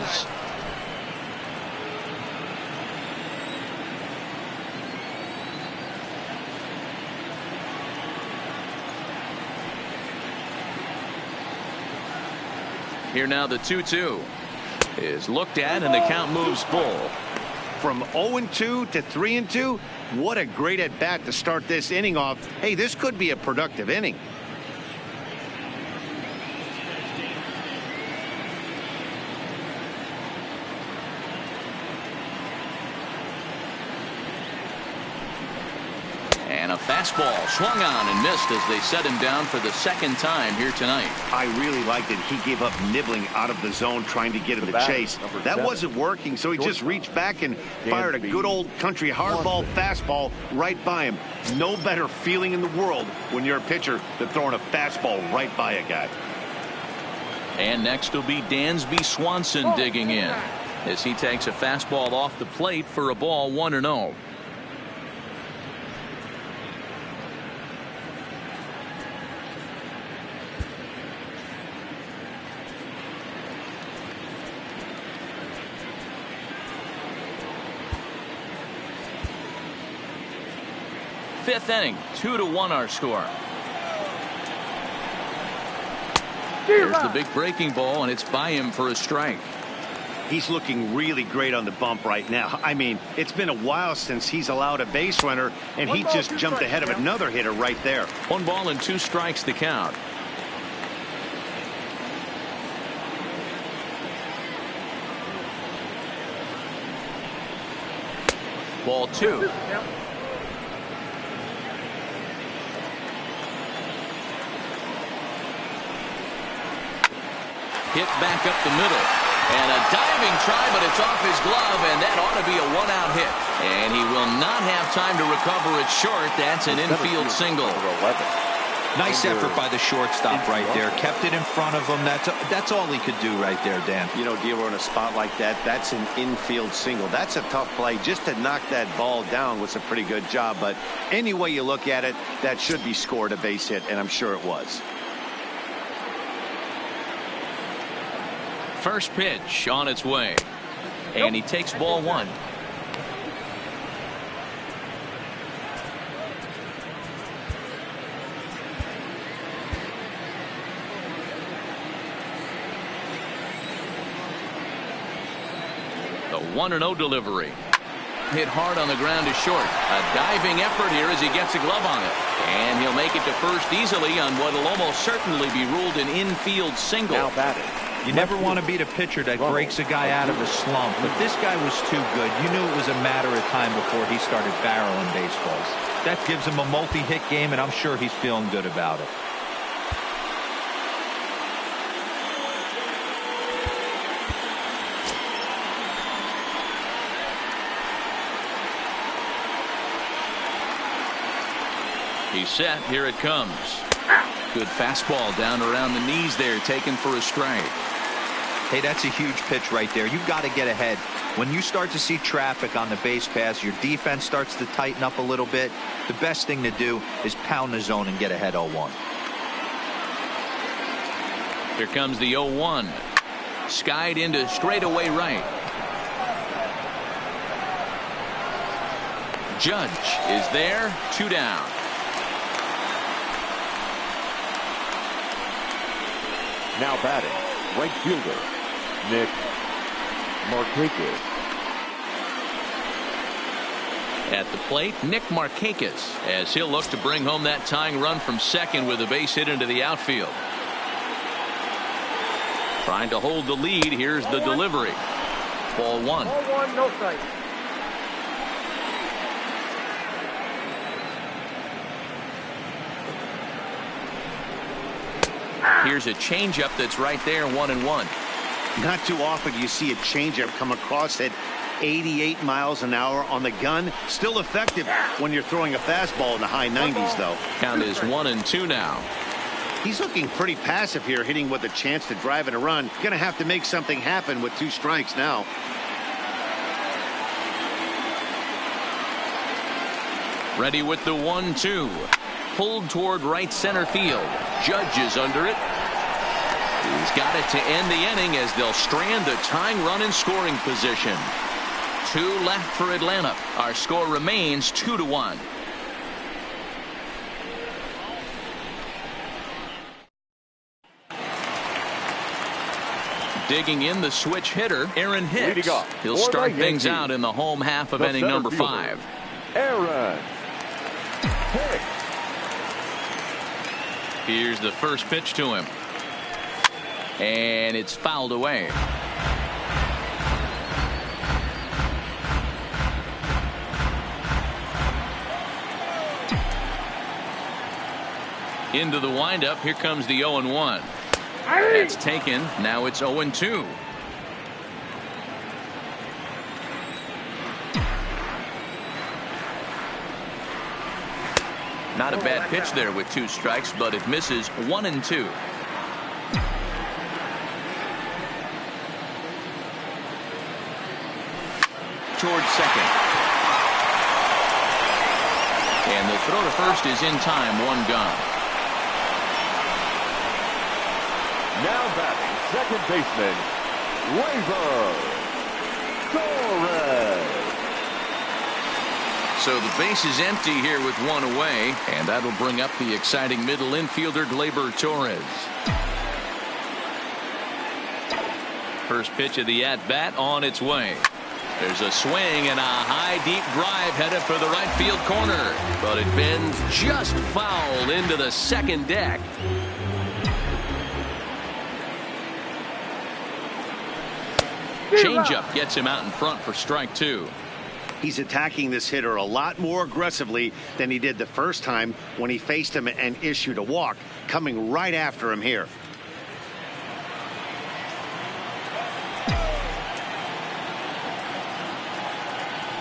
Here now the 2-2 is looked at, and the count moves full. From 0-2 to 3-2, what a great at bat to start this inning off. Hey, this could be a productive inning. And a fastball swung on and missed as they set him down for the second time here tonight. I really liked it. He gave up nibbling out of the zone trying to get him to chase. That wasn't working, so he just reached back and fired a good old country hardball fastball right by him. No better feeling in the world when you're a pitcher than throwing a fastball right by a guy. And next will be Dansby Swanson digging in as he takes a fastball off the plate for a ball 1-0. Fifth inning, 2-1 our score. Here's the big breaking ball, and it's by him for a strike. He's looking really great on the bump right now. I mean, it's been a while since he's allowed a base runner, and he just jumped ahead of another hitter right there. 1 ball and 2 strikes the count. Ball 2. Hit back up the middle. And a diving try, but it's off his glove, and that ought to be a 1-out hit. And he will not have time to recover it short. That's an infield single. Nice effort by the shortstop right there. Kept it in front of him. That's all he could do right there, Dan. You know, dealer in a spot like that, that's an infield single. That's a tough play. Just to knock that ball down was a pretty good job. But any way you look at it, that should be scored a base hit, and I'm sure it was. First pitch on its way. And he takes ball 1. The 1-0 delivery. Hit hard on the ground to short. A diving effort here as he gets a glove on it. And he'll make it to first easily on what will almost certainly be ruled an infield single. Now batting. You never want to beat a pitcher that breaks a guy out of a slump, but this guy was too good. You knew it was a matter of time before he started barreling baseballs. That gives him a multi-hit game, and I'm sure he's feeling good about it. He's set. Here it comes. Good fastball down around the knees there, taken for a strike. Hey, that's a huge pitch right there. You've got to get ahead. When you start to see traffic on the base pass, your defense starts to tighten up a little bit. The best thing to do is pound the zone and get ahead 0-1. Here comes the 0-1. Skied into straightaway right. Judge is there. 2 down. Now batting, right fielder, Nick Markakis. At the plate, Nick Markakis, as he'll look to bring home that tying run from second with a base hit into the outfield. Trying to hold the lead. Here's the delivery. Ball 1. Ball 1, no strike. Here's a changeup that's right there, 1-1. Not too often you see a changeup come across at 88 miles an hour on the gun. Still effective when you're throwing a fastball in the high 90s, though. Count is 1-2 now. He's looking pretty passive here, hitting with a chance to drive in a run. Going to have to make something happen with 2 strikes now. Ready with the 1-2. Pulled toward right center field. Judge is under it. He's got it to end the inning as they'll strand the tying run in scoring position. 2 left for Atlanta. Our score remains 2-1. Digging in the switch hitter, Aaron Hicks. He'll start things out in the home half of inning number 5. Aaron Hicks. Here's the first pitch to him. And it's fouled away. Into the windup. Here comes the 0-1. It's taken. Now it's 0-2. Not a bad pitch there with 2 strikes, but it misses 1-2. Towards second. And the throw to first is in time. 1 gone. Now batting, second baseman, Torres. So the base is empty here with 1 away, and that'll bring up the exciting middle infielder Gleyber Torres. First pitch of the at-bat on its way. There's a swing and a high deep drive headed for the right field corner, but it bends just foul into the second deck. Changeup gets him out in front for strike 2. He's attacking this hitter a lot more aggressively than he did the first time when he faced him and issued a walk, coming right after him here.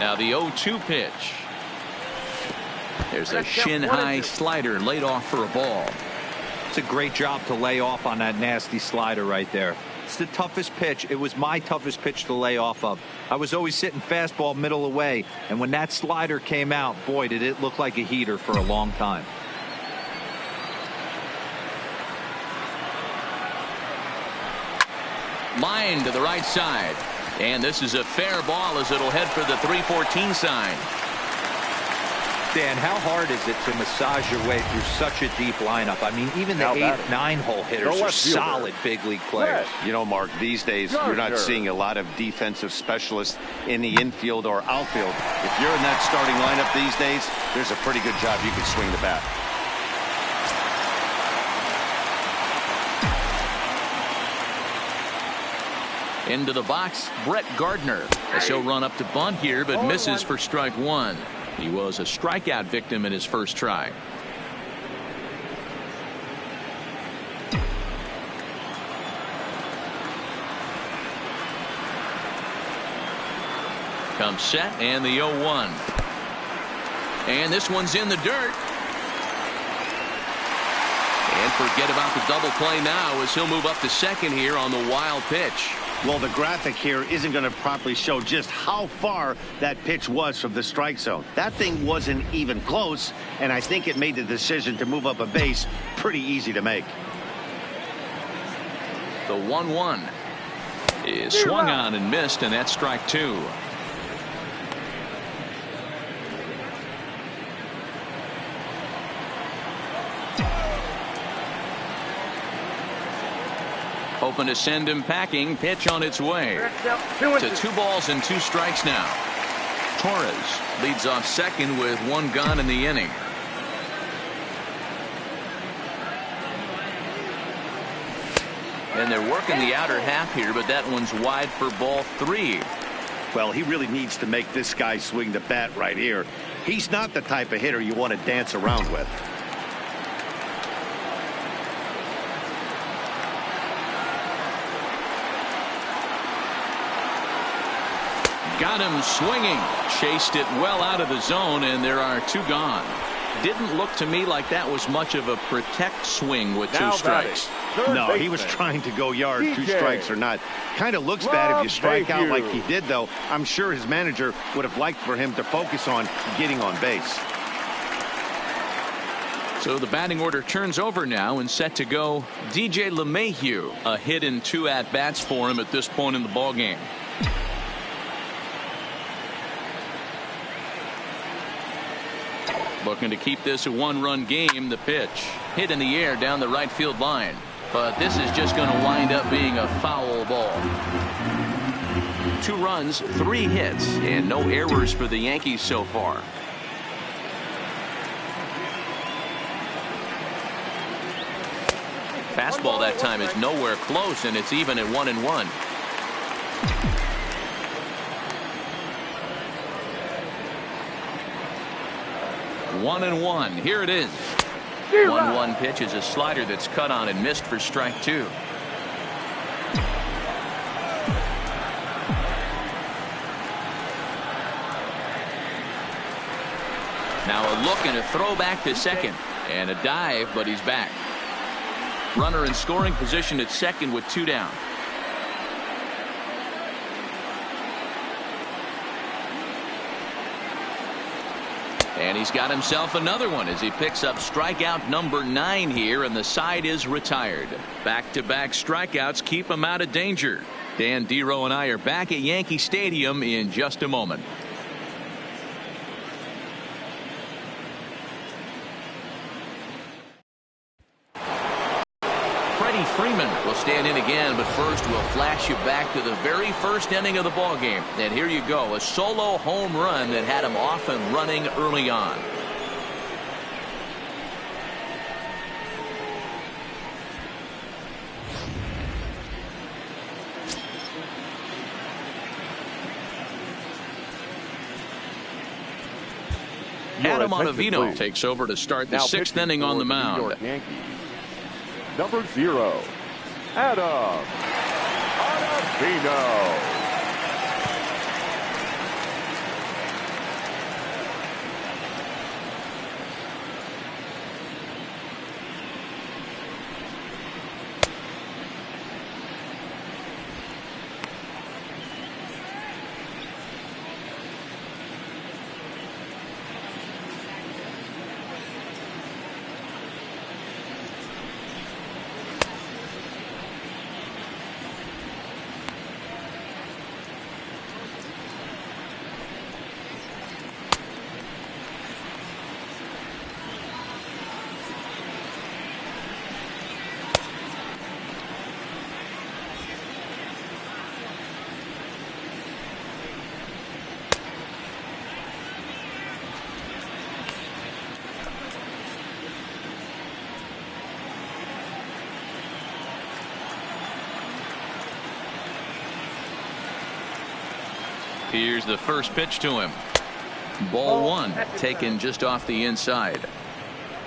Now the 0-2 pitch. There's a shin-high slider laid off for a ball. It's a great job to lay off on that nasty slider right there. It's the toughest pitch. It was my toughest pitch to lay off of. I was always sitting fastball middle away, and when that slider came out, boy, did it look like a heater for a long time. Line to the right side. And this is a fair ball as it'll head for the 3-14 sign. Dan, how hard is it to massage your way through such a deep lineup? I mean, even the 8-9 hole hitters are solid big league players. You know, Mark, these days you're not seeing a lot of defensive specialists in the infield or outfield. If you're in that starting lineup these days, there's a pretty good job you can swing the bat. Into the box, Brett Gardner. As he'll run up to bunt here, but misses for strike 1. He was a strikeout victim in his first try. Comes set and the 0-1. And this one's in the dirt. And forget about the double play now as he'll move up to second here on the wild pitch. Well, the graphic here isn't going to properly show just how far that pitch was from the strike zone. That thing wasn't even close, and I think it made the decision to move up a base pretty easy to make. The 1-1 is swung on and missed, and that's strike 2. Hoping to send him packing. Pitch on its way. To 2 balls and 2 strikes now. Torres leads off second with 1 gone in the inning. And they're working the outer half here, but that one's wide for ball 3. Well, he really needs to make this guy swing the bat right here. He's not the type of hitter you want to dance around with. Got him swinging. Chased it well out of the zone, and there are 2 gone. Didn't look to me like that was much of a protect swing with 2 strikes. No, he was trying to go yard, 2 strikes or not. Kind of looks bad if you strike out like he did, though. I'm sure his manager would have liked for him to focus on getting on base. So the batting order turns over now and set to go DJ LeMahieu. A hit in 2 at-bats for him at this point in the ballgame. Looking to keep this a 1-run game. The pitch hit in the air down the right field line, but this is just going to wind up being a foul ball. 2 runs, 3 hits, and no errors for the Yankees so far. Fastball that time is nowhere close, and it's even at 1-1. One and one. Here it is. 1-1 pitch is a slider that's cut on and missed for strike 2. Now a look and a throw back to second. And a dive, but he's back. Runner in scoring position at second with 2 down. And he's got himself another one as he picks up strikeout number 9 here, and the side is retired. Back-to-back strikeouts keep him out of danger. Dan Dero and I are back at Yankee Stadium in just a moment. Freeman will stand in again, but first we'll flash you back to the very first inning of the ball game. And here you go, a solo home run that had him off and running early on. Adam Ottavino takes over to start the 6th inning on the mound. Number 0, Adam Ottavino. Here's the first pitch to him. Ball 1, taken just off the inside.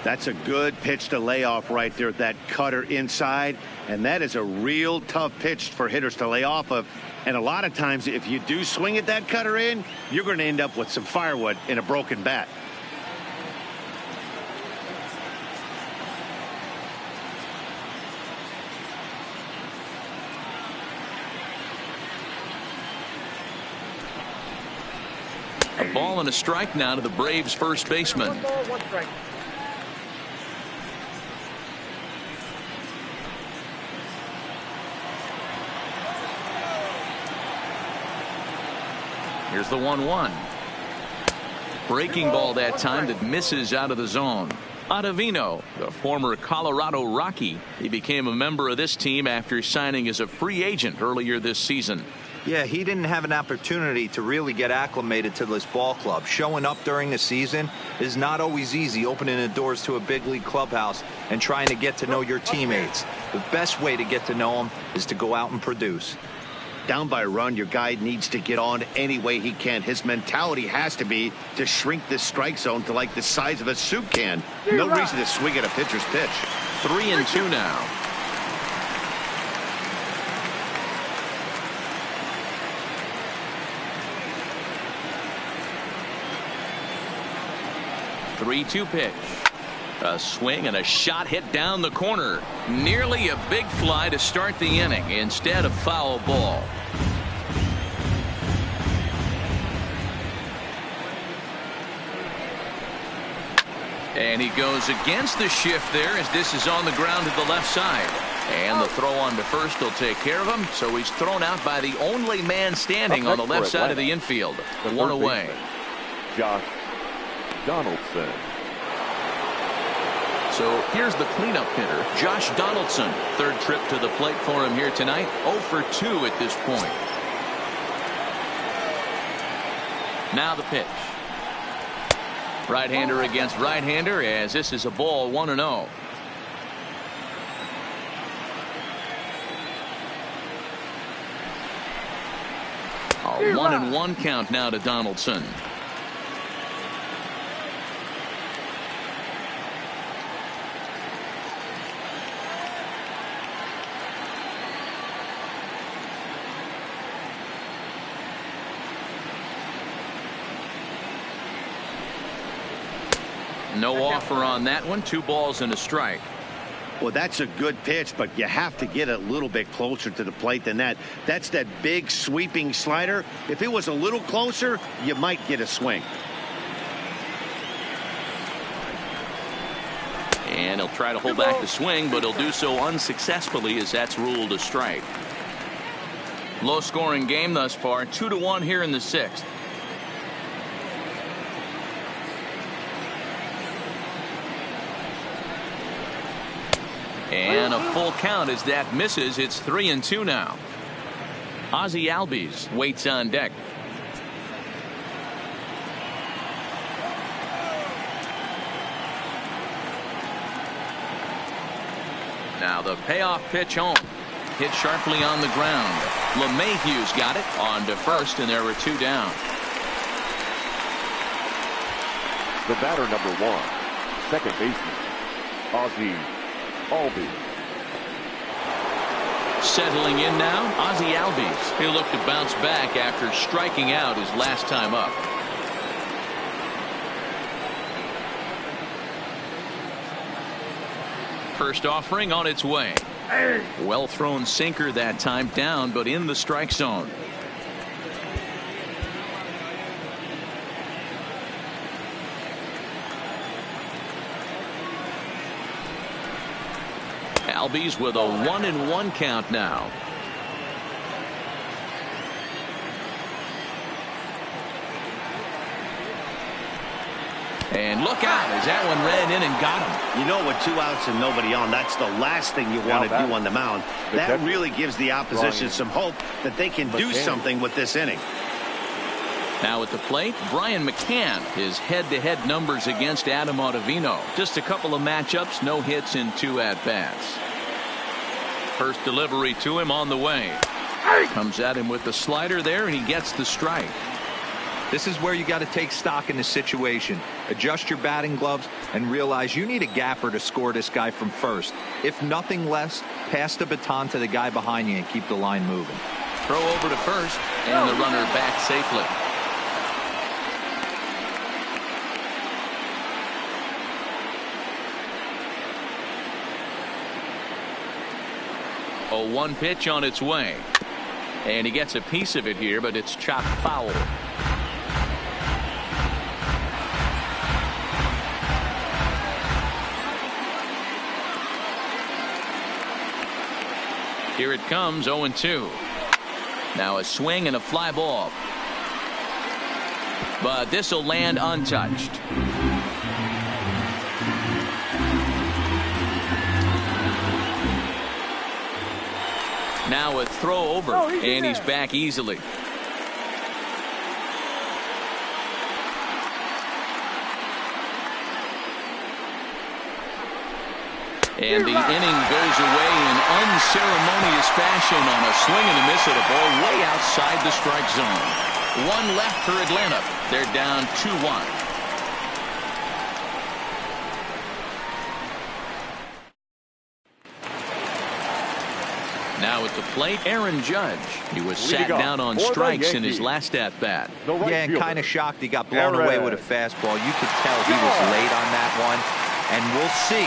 That's a good pitch to lay off right there, that cutter inside. And that is a real tough pitch for hitters to lay off of. And a lot of times, if you do swing at that cutter in, you're going to end up with some firewood in a broken bat. A ball and a strike now to the Braves first baseman. 1 ball, 1 strike. Here's the 1-1. Breaking ball that time that misses out of the zone. Ottavino, the former Colorado Rocky, he became a member of this team after signing as a free agent earlier this season. Yeah, he didn't have an opportunity to really get acclimated to this ball club. Showing up during the season is not always easy, opening the doors to a big league clubhouse and trying to get to know your teammates. The best way to get to know them is to go out and produce. Down by a run, your guy needs to get on any way he can. His mentality has to be to shrink this strike zone to like the size of a soup can. No reason to swing at a pitcher's pitch. 3-2 now. Three-two pitch. A swing and a shot hit down the corner. Nearly a big fly to start the inning. Instead, a foul ball. And he goes against the shift there as this is on the ground to the left side. And the throw on to first will take care of him. So he's thrown out by the only man standing on the left side of the infield. 1 away. Josh Donaldson. So here's the cleanup hitter, Josh Donaldson. Third trip to the plate for him here tonight. 0 for 2 at this point. Now the pitch. Right-hander against right-hander as this is a ball 1-0. A 1-1 count now to Donaldson. No offer on that one. 2 balls and a strike. Well, that's a good pitch, but you have to get a little bit closer to the plate than that. That's that big sweeping slider. If it was a little closer, you might get a swing. And he'll try to hold back the swing, but he'll do so unsuccessfully as that's ruled a strike. Low scoring game thus far. 2-1 here in the 6th. And a full count as that misses. It's 3-2 now. Ozzie Albies waits on deck. Now the payoff pitch home. Hit sharply on the ground. LeMahieu's got it on to first, and there were 2 down. The batter, number 1, second baseman, Ozzie Albies. Settling in now, Ozzie Albies. He'll look to bounce back after striking out his last time up. First offering on its way. Well thrown sinker that time, down but in the strike zone. Albies with a 1-1 count now. And look out as that one ran in and got him. You know, with 2 outs and nobody on, that's the last thing you want to do on the mound. That really gives the opposition some hope that they can do something with this inning. Now at the plate, Brian McCann. His head-to-head numbers against Adam Ottavino. Just a couple of matchups, no hits in 2 at-bats. First delivery to him on the way. Comes at him with the slider there, and he gets the strike. This is where you got to take stock in the situation. Adjust your batting gloves and realize you need a gapper to score this guy from first. If nothing less, pass the baton to the guy behind you and keep the line moving. Throw over to first, and the runner back safely. A 1 pitch on its way. And he gets a piece of it here, but it's chopped foul. Here it comes, 0-2. Now a swing and a fly ball. But this will land untouched. Now a throw over, and he's back easily. And the inning goes away in unceremonious fashion on a swing and a miss at a ball way outside the strike zone. 1 left for Atlanta. They're down 2-1. Now at the plate, Aaron Judge. He was sat down on strikes in his last at-bat. Yeah, and kind of shocked he got blown away with a fastball. You could tell he was late on that one. And we'll see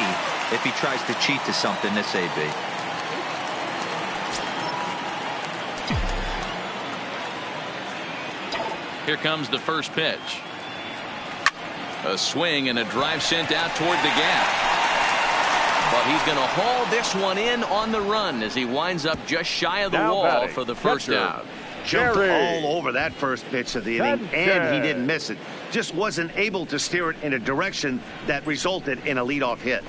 if he tries to cheat to something this AB. Here comes the first pitch. A swing and a drive sent out toward the gap. But he's going to haul this one in on the run as he winds up just shy of the wall for the first out. Jumped all over that first pitch of the inning, and he didn't miss it. Just wasn't able to steer it in a direction that resulted in a leadoff hit.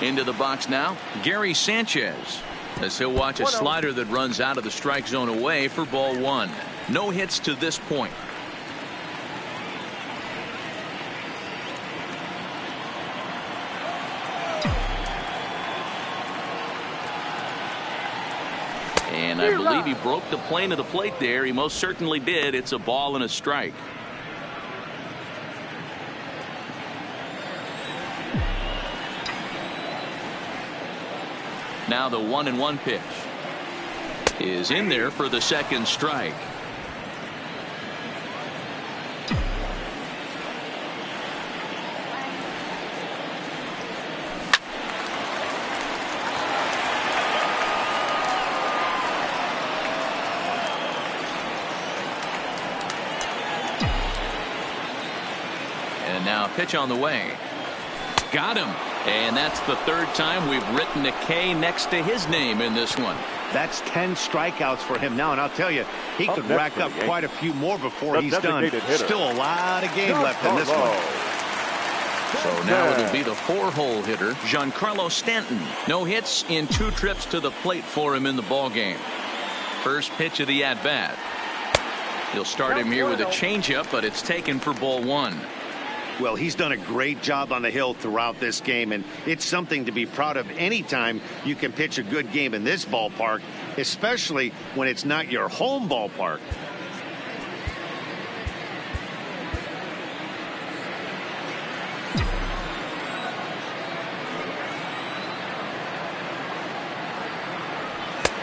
Into the box now, Gary Sanchez, as he'll watch a slider that runs out of the strike zone away for ball 1. No hits to this point. And I believe he broke the plane of the plate there. He most certainly did. It's a ball and a strike. Now the 1-1 pitch. is in there for the second strike. And now pitch on the way. Got him. And that's the third time we've written a K next to his name in this one. That's 10 strikeouts for him now, and I'll tell you, he could rack up quite a few more before he's done. Still a lot of game left in this one. So now it'll be the 4-hole hitter, Giancarlo Stanton. No hits in 2 trips to the plate for him in the ballgame. First pitch of the at-bat. He'll start him here with a changeup, but it's taken for ball 1. Well, he's done a great job on the hill throughout this game, and it's something to be proud of anytime you can pitch a good game in this ballpark, especially when it's not your home ballpark.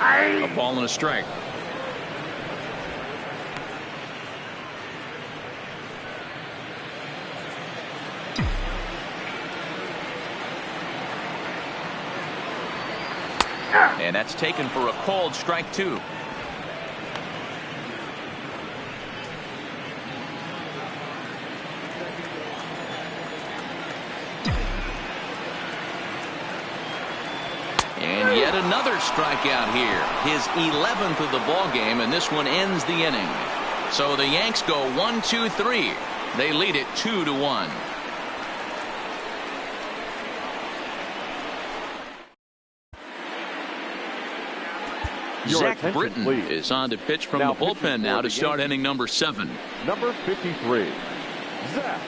A ball and a strike. And that's taken for a called strike 2. And yet another strikeout here. His 11th of the ball game, and this one ends the inning. So the Yanks go 1-2-3. They lead it 2-1. Zach Britton is on to pitch from the bullpen now to start inning number 7. Number 53, Zach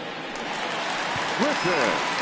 Britton.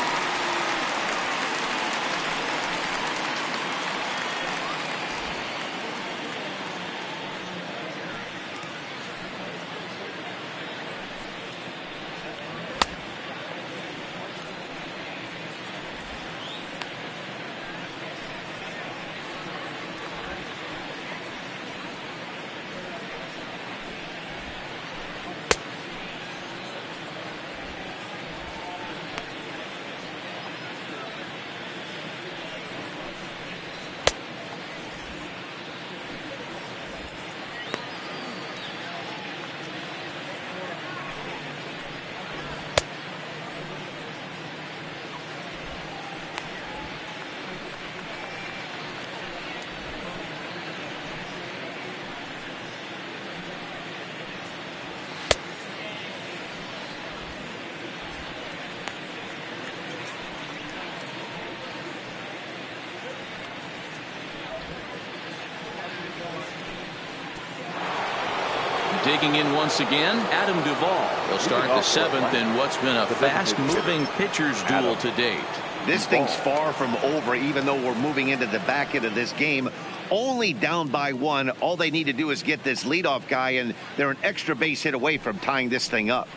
Digging in once again, Adam Duvall. He'll start the 7th in what's been a fast-moving pitcher's duel to date. This thing's far from over, even though we're moving into the back end of this game. Only down by 1. All they need to do is get this leadoff guy, and they're an extra base hit away from tying this thing up.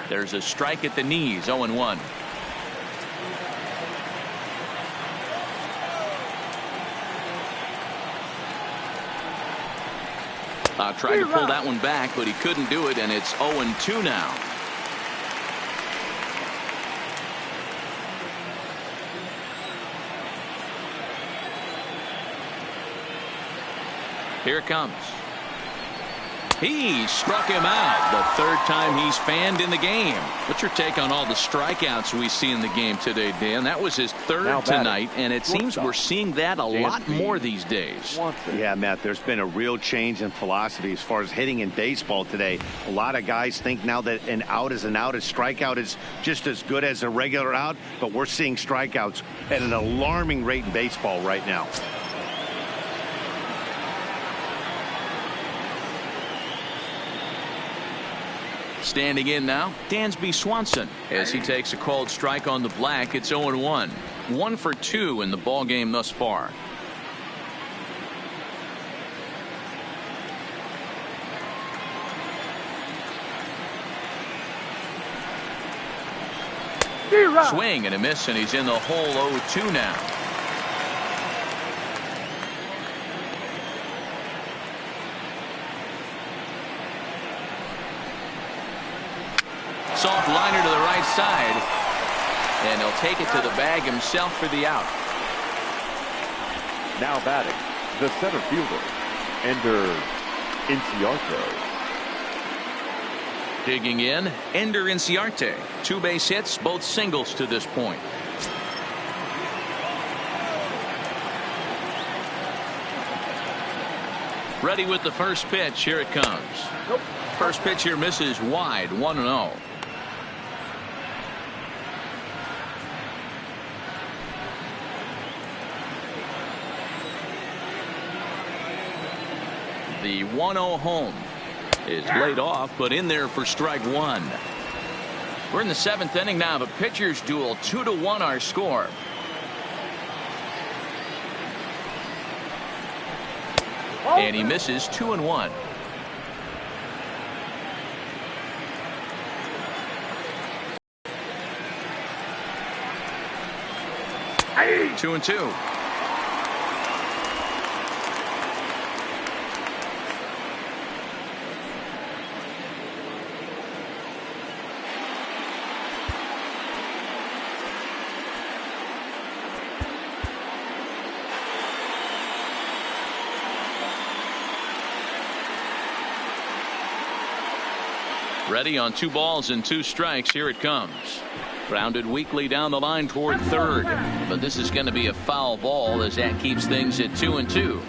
There's a strike at the knees, 0-1. Tried to pull that one back, but he couldn't do it, and it's 0-2 now. Here it comes. He struck him out. The 3rd time he's fanned in the game. What's your take on all the strikeouts we see in the game today, Dan? That was his 3rd tonight, and it seems we're seeing that a lot more these days. Yeah, Matt, there's been a real change in philosophy as far as hitting in baseball today. A lot of guys think now that an out is an out. A strikeout is just as good as a regular out, but we're seeing strikeouts at an alarming rate in baseball right now. Standing in now, Dansby Swanson as he takes a called strike on the black. It's 0-1. 1 for 2 in the ball game thus far. Swing and a miss, and he's in the hole 0-2 now. soft liner to the right side, and he'll take it to the bag himself for the out. Now batting, the center fielder, Ender Inciarte. Digging in, Ender Inciarte. 2 base hits, both singles to this point. Ready with the first pitch. Here it comes. First pitch here misses wide. 1-0. The 1-0 home is laid off, but in there for strike 1. We're in the 7th inning now of a pitcher's duel. 2-1 our score. And he misses. 2-1. Hey. 2-2. Ready on 2 balls and 2 strikes. Here it comes. Grounded weakly down the line toward third. But this is going to be a foul ball as that keeps things at 2-2.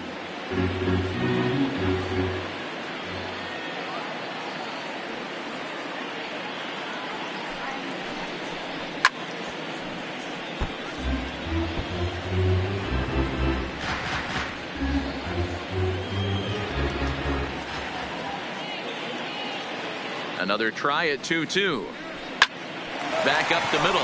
Another try at 2-2. Back up the middle.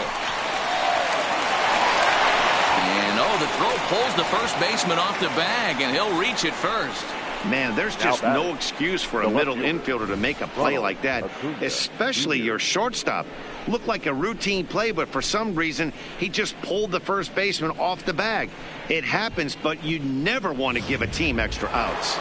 And the throw pulls the first baseman off the bag, and he'll reach it first. Man, there's just no excuse for a middle infielder to make a play like that, especially your shortstop. Looked like a routine play, but for some reason, he just pulled the first baseman off the bag. It happens, but you never want to give a team extra outs.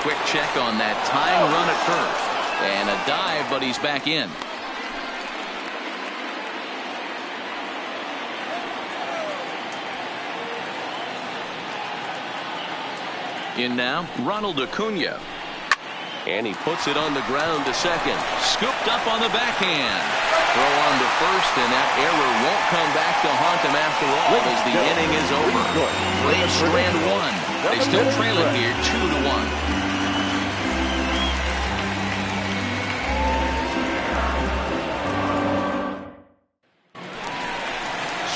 Quick check on that tying run at first. And a dive, but he's back in. In now, Ronald Acuna. And he puts it on the ground to second. Scooped up on the backhand. Throw on to first, and that error won't come back to haunt them after all as the inning is over. Braves strand 1. They still trail it here 2-1.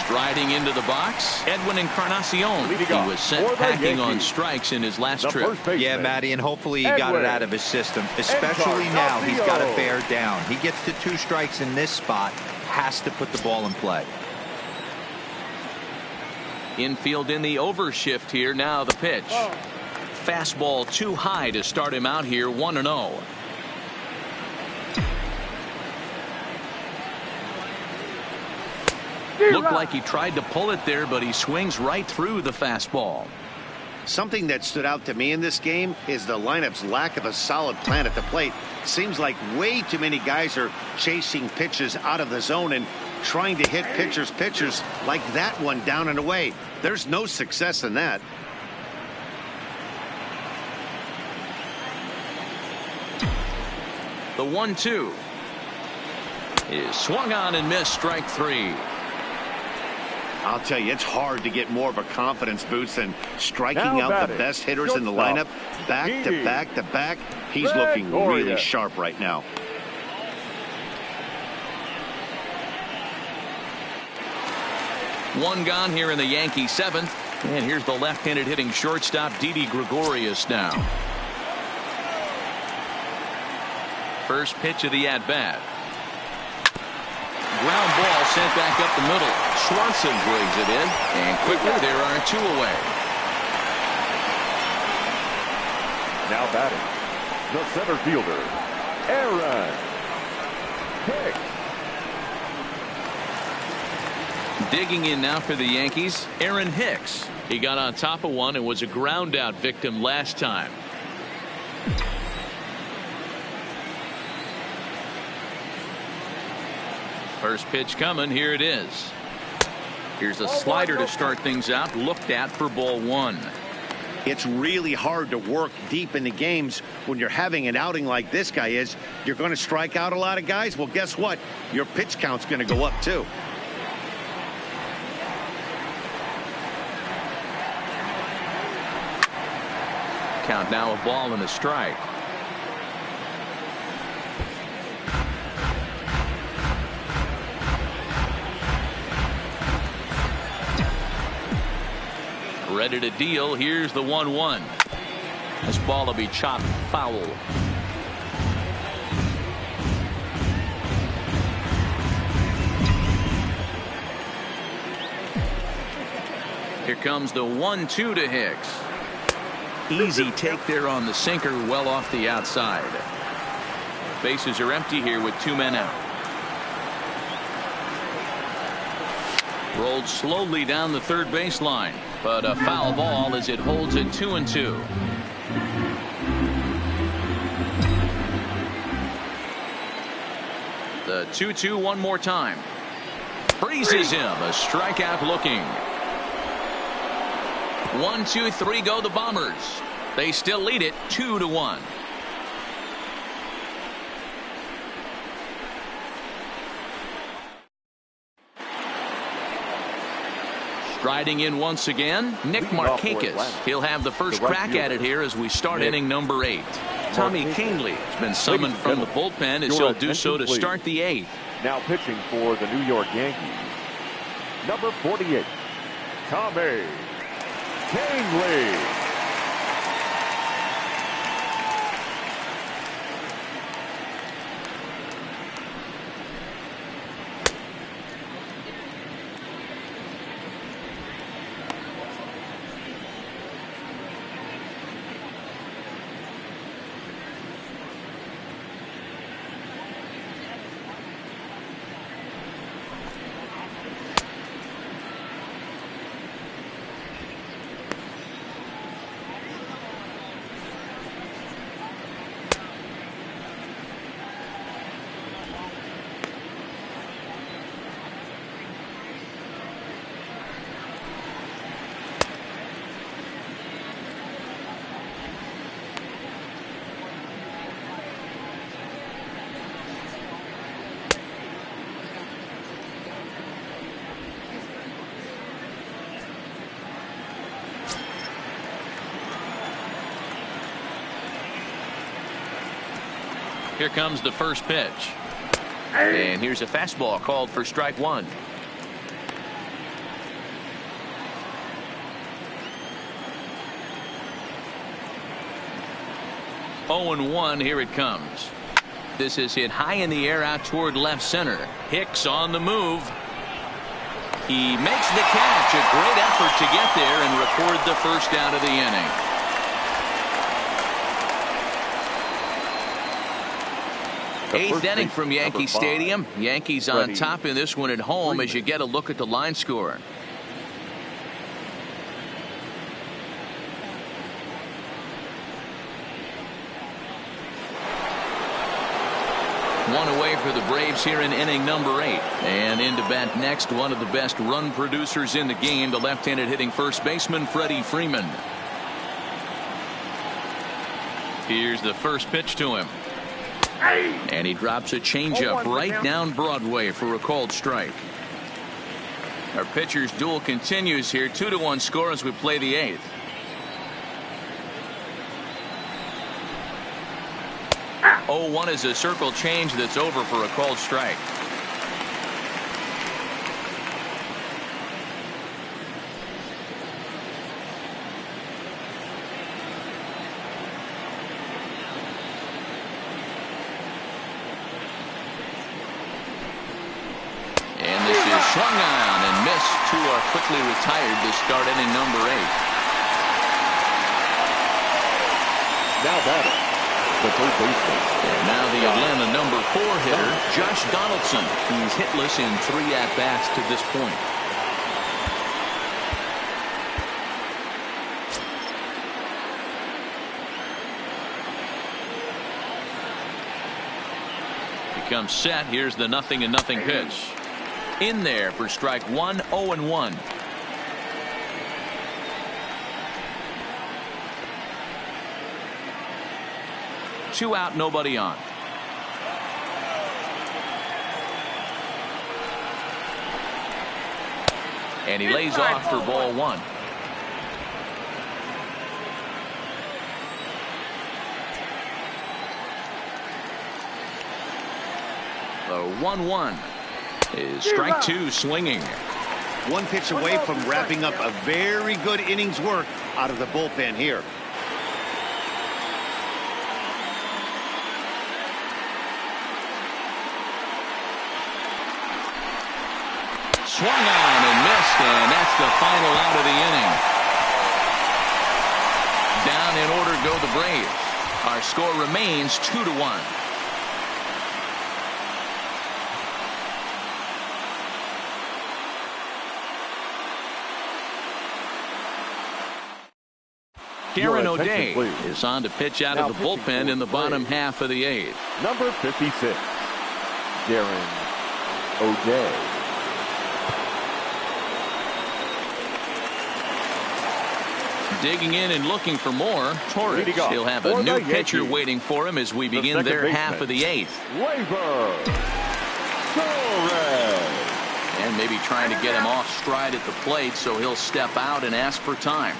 Striding into the box, Edwin Encarnacion. He was sent packing on strikes in his last trip. Yeah, Matty, and hopefully he got it out of his system, especially now he's got to bear down. He gets to 2 strikes in this spot, has to put the ball in play. Infield in the overshift here. Now the pitch. Fastball too high to start him out here. 1-0. Looked like he tried to pull it there, but he swings right through the fastball. Something that stood out to me in this game is the lineup's lack of a solid plan at the plate. Seems like way too many guys are chasing pitches out of the zone and trying to hit pitchers like that one down and away. There's no success in that. The 1-2 is swung on and missed. Strike 3. I'll tell you, it's hard to get more of a confidence boost than striking out the best hitters in the lineup back to back to back. He's looking really sharp right now. One gone here in the Yankee 7th. And here's the left-handed hitting shortstop, Didi Gregorius now. First pitch of the at-bat. Ground ball sent back up the middle. Swanson brings it in, and quickly there are 2 away. Now batting, the center fielder, Aaron Hicks. Digging in now for the Yankees, Aaron Hicks. He got on top of one and was a ground out victim last time. First pitch coming. Here it is. Here's a slider to start things out. Looked at for ball one. It's really hard to work deep in the games when you're having an outing like this guy is. You're going to strike out a lot of guys. Well, guess what? Your pitch count's going to go up too. Count now a ball and a strike. Ready to deal. Here's the 1-1. This ball will be chopped foul. Here comes the 1-2 to Hicks. Easy take there on the sinker, well off the outside. Bases are empty here with 2 men out. Rolled slowly down the third baseline, but a foul ball as it holds it 2-2. The 2-2 one more time. Freezes him. A strikeout looking. 1, 2, 3 go the Bombers. They still lead it 2-1. Striding in once again, Nick Markakis. He'll have the first crack at it here as we start inning number 8. Tommy Canley has been summoned from the bullpen as he'll do so to start the 8th. Now pitching for the New York Yankees, number 48, Tommy Canley. Here comes the first pitch. And here's a fastball called for strike 1. Oh and 1. Here it comes. This is hit high in the air out toward left center. Hicks on the move. He makes the catch. A great effort to get there and record the first out of the inning. Eighth inning from Yankee Stadium. Yankees on top in this one at home as you get a look at the line score. One away for the Braves here in inning number 8. And into bat next, one of the best run producers in the game, the left-handed hitting first baseman Freddie Freeman. Here's the first pitch to him. And he drops a changeup right down Broadway for a called strike. Our pitcher's duel continues here. 2-1 score as we play the 8th. Oh, 1 is a circle change that's over for a called strike. Swung on and missed. 2 are quickly retired to start inning number 8. Now batting, the third baseman. And now the Atlanta number 4 hitter, Josh Donaldson. He's hitless in 3 at-bats to this point. comes set. Here's the 0-0 pitch. In there for strike one, 0-1. Two out, nobody on. And he lays off for ball one. The 1-1 is strike two swinging. One pitch away from wrapping up a very good innings work out of the bullpen here. Swung on and missed, and that's the final out of the inning. Down in order go the Braves. Our score remains 2-1. Darren O'Day is on to pitch out of the bullpen in the bottom half of the eighth. Number 56, Darren O'Day. Digging in and looking for more. Torres. He'll have a new pitcher waiting for him as we begin their half of the eighth. And maybe trying to get him off stride at the plate, so he'll step out and ask for time.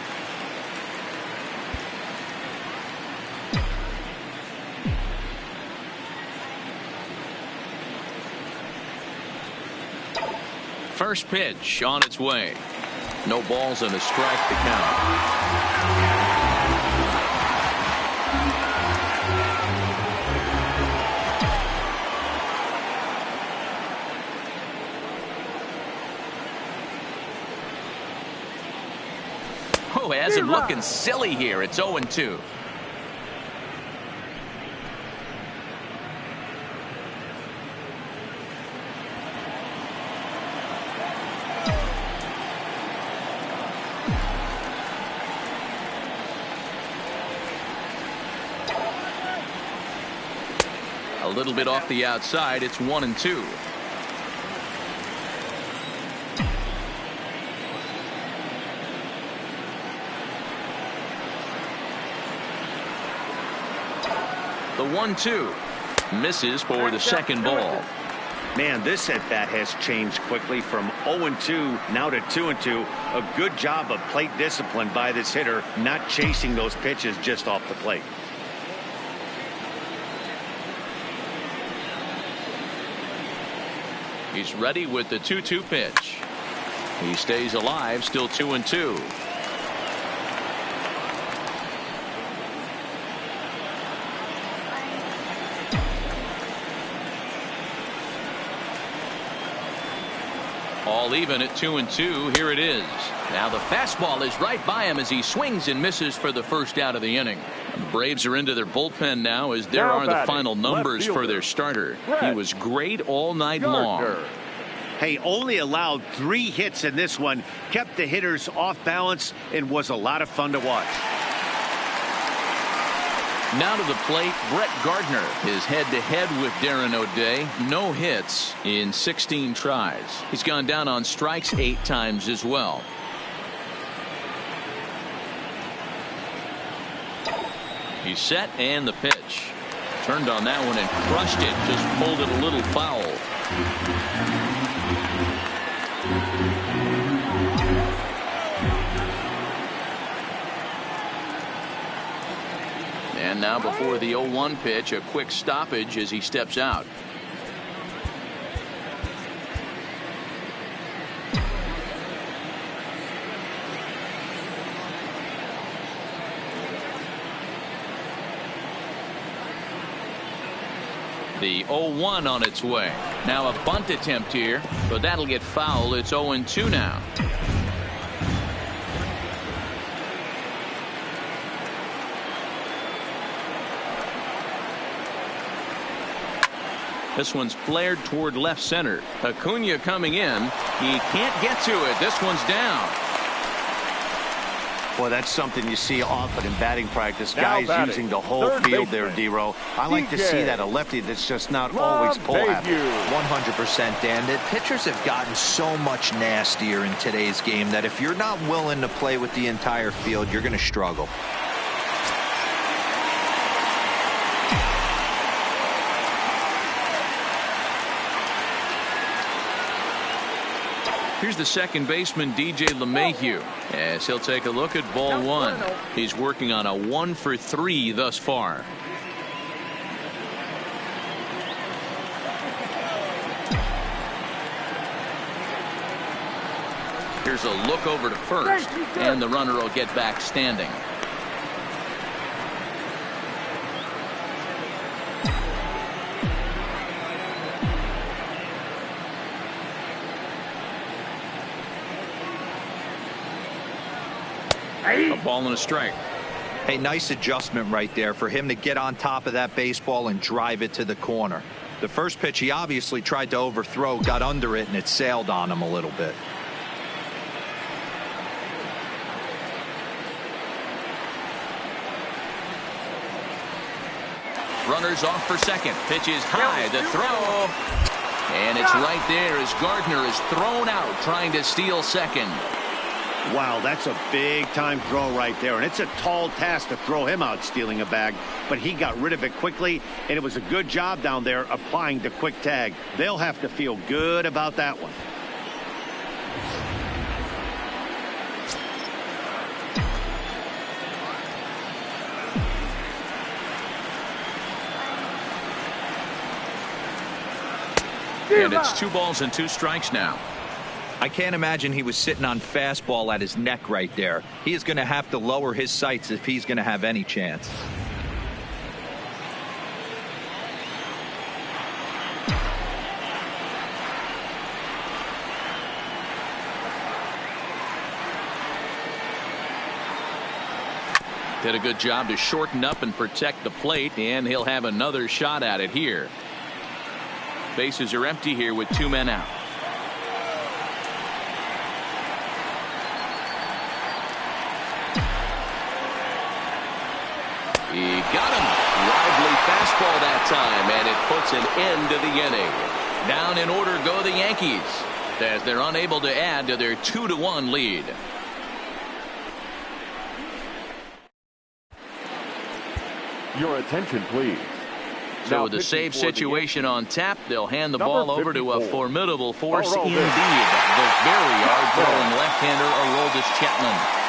First pitch on its way. No balls and a strike to count. Oh, has him looking silly here. It's 0-2. A little bit off the outside. It's 1-2. The 1-2 misses for the second ball. Man, this at bat has changed quickly from 0-2 now to 2-2. A good job of plate discipline by this hitter, not chasing those pitches just off the plate. He's ready with the 2-2 pitch. He stays alive, still 2-2. All even at 2-2. Here it is. Now the fastball is right by him as he swings and misses for the first out of the inning. The Braves are into their bullpen now as there are the final numbers for their starter. He was great all night long. Hey, only allowed 3 hits in this one, kept the hitters off balance, and was a lot of fun to watch. Now to the plate, Brett Gardner is head-to-head with Darren O'Day. No hits in 16 tries. He's gone down on strikes 8 times as well. He's set, and the pitch. Turned on that one and crushed it. Just pulled it a little foul. And now before the 0-1 pitch, a quick stoppage as he steps out. The 0-1 on its way. Now a bunt attempt here, but that'll get foul. It's 0-2 now. This one's flared toward left center. Acuna coming in. He can't get to it. This one's down. Well, that's something you see often in batting practice. Now Guys batting, using the whole third field there, baseman, D-Row. I like to see that. A lefty that's just not always pull happy. 100%, Dan. The pitchers have gotten so much nastier in today's game that if you're not willing to play with the entire field, you're going to struggle. Here's the second baseman, DJ LeMahieu, as he'll take a look at ball one. He's working on a 1-for-3 thus far. Here's a look over to first, and the runner will get back standing. A ball and a strike. Hey, nice adjustment right there for him to get on top of that baseball and drive it to the corner. The first pitch he obviously tried to overthrow, got under it, and it sailed on him a little bit. Runners off for second. Pitch is high. The throw. And it's right there as Gardner is thrown out trying to steal second. Wow, that's a big-time throw right there, and it's a tall task to throw him out stealing a bag, but he got rid of it quickly, and it was a good job down there applying the quick tag. They'll have to feel good about that one. And it's 2 balls and 2 strikes now. I can't imagine he was sitting on fastball at his neck right there. He is going to have to lower his sights if he's going to have any chance. Did a good job to shorten up and protect the plate, and he'll have another shot at it here. Bases are empty here with 2 men out. He got him. Lively fastball that time, and it puts an end to the inning. Down in order go the Yankees, as they're unable to add to their 2-1 lead. Your attention, please. So Now with the pitching save for the situation on tap, they'll hand the Number ball over to a 54. formidable force Soroka. indeed. The very hard-throwing left-hander Aroldis Chapman.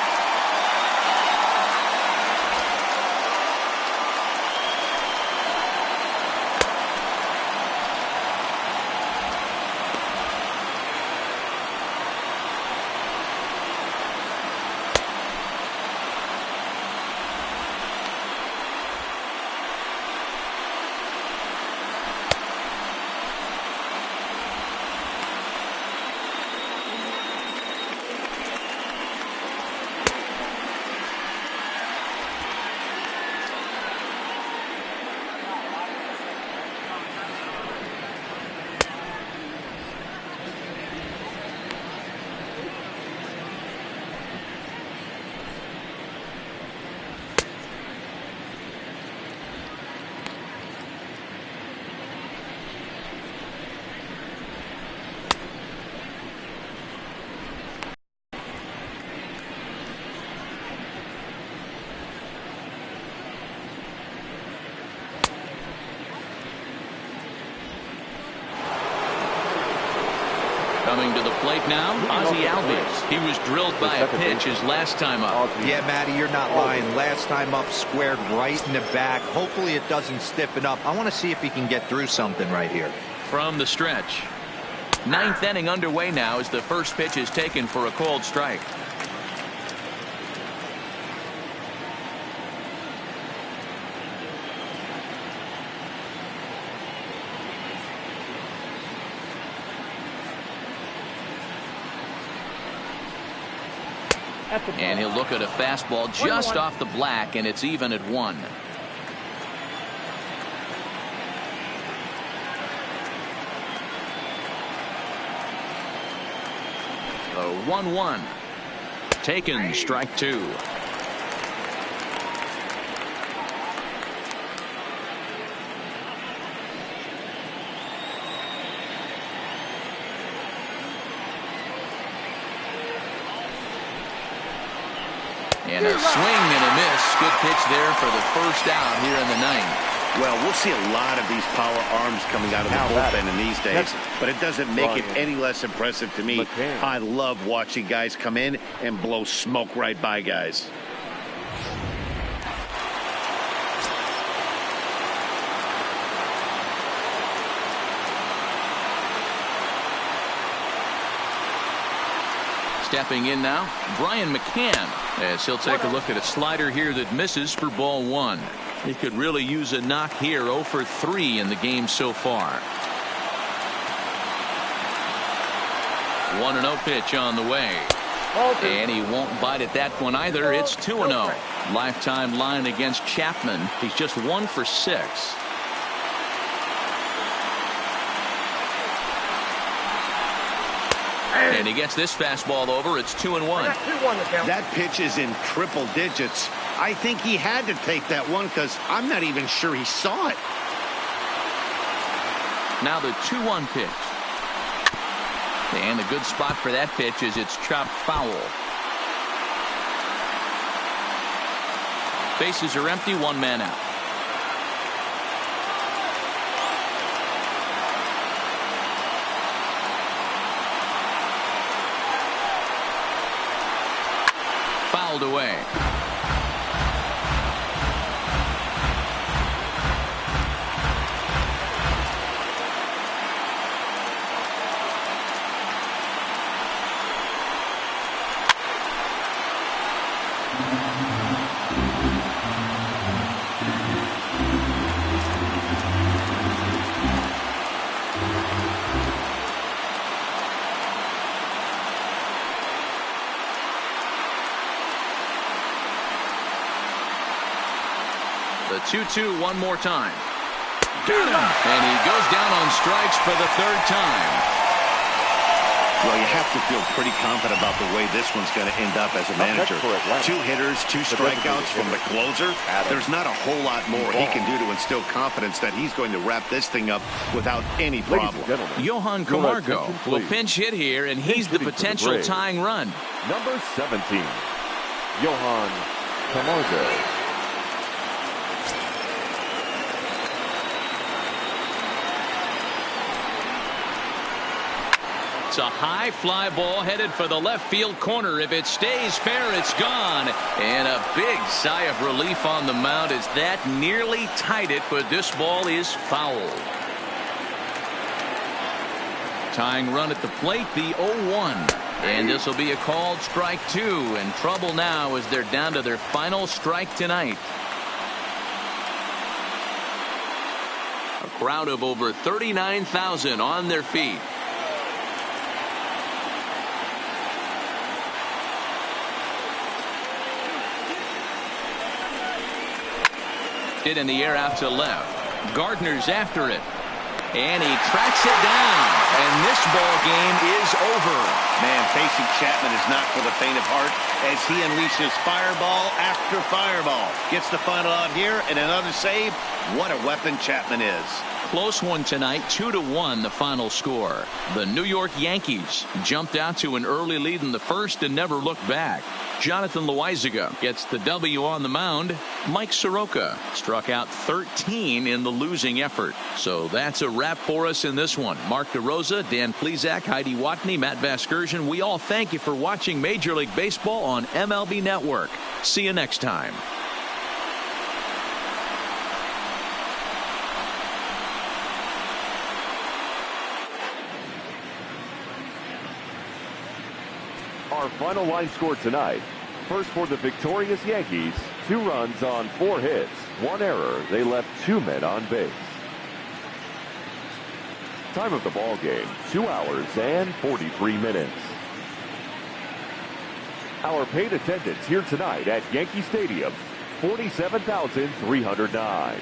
Coming to the plate now, Ozzie Albies. He was drilled by a pitch his last time up. Yeah, Matty, you're not lying. Last time up, squared right in the back. Hopefully it doesn't stiffen up. I want to see if he can get through something right here. From the stretch. 9th inning underway now as the first pitch is taken for a called strike. And he'll look at a fastball just off the black, and it's even at 1. The 1-1. Taken, strike 2. And a swing and a miss. Good pitch there for the first out here in the ninth. Well, we'll see a lot of these power arms coming out of the bullpen in these days, but it doesn't make it any less impressive to me. I love watching guys come in and blow smoke right by guys. Stepping in now, Brian McCann, as he'll take a look at a slider here that misses for ball one. He could really use a knock here. 0 for 3 in the game so far. 1-0 pitch on the way. And he won't bite at that one either. It's 2-0. Lifetime line against Chapman. He's just 1 for 6. And he gets this fastball over. It's 2-1. That pitch is in triple digits. I think he had to take that one because I'm not even sure he saw it. Now the 2-1 pitch. And a good spot for that pitch is it's chopped foul. Bases are empty. 1 man out. Fouled away. The 2-2 one more time. Got him. And he goes down on strikes for the 3rd time. Well, you have to feel pretty confident about the way this one's going to end up as a manager. 2 hitters, 2 strikeouts from the closer. There's not a whole lot more he can do to instill confidence that he's going to wrap this thing up without any problem. Johan Camargo will pinch hit here, and he's the potential tying run. Number 17, Johan Camargo. It's a high fly ball headed for the left field corner. If it stays fair, it's gone. And a big sigh of relief on the mound as that nearly tied it, but this ball is fouled. Tying run at the plate, the 0-1. And this will be a called strike 2. And trouble now as they're down to their final strike tonight. A crowd of over 39,000 on their feet. In the air out to left. Gardner's after it. And he tracks it down. And this ball game is over. Man, facing Chapman is not for the faint of heart as he unleashes fireball after fireball. Gets the final out here and another save. What a weapon Chapman is. Close one tonight. 2-1 the final score. The New York Yankees jumped out to an early lead in the first and never looked back. Jonathan Loaizaga gets the W on the mound. Mike Soroka struck out 13 in the losing effort. So that's a wrap for us in this one. Mark DeRosa, Dan Plesac, Heidi Watney, Matt Vasgersian. We all thank you for watching Major League Baseball on MLB Network. See you next time. Our final line score tonight. First for the victorious Yankees, 2 runs on 4 hits, 1 error. They left 2 men on base. Time of the ball game, 2 hours and 43 minutes. Our paid attendance here tonight at Yankee Stadium, 47,309.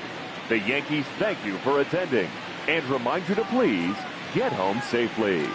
The Yankees thank you for attending and remind you to please get home safely.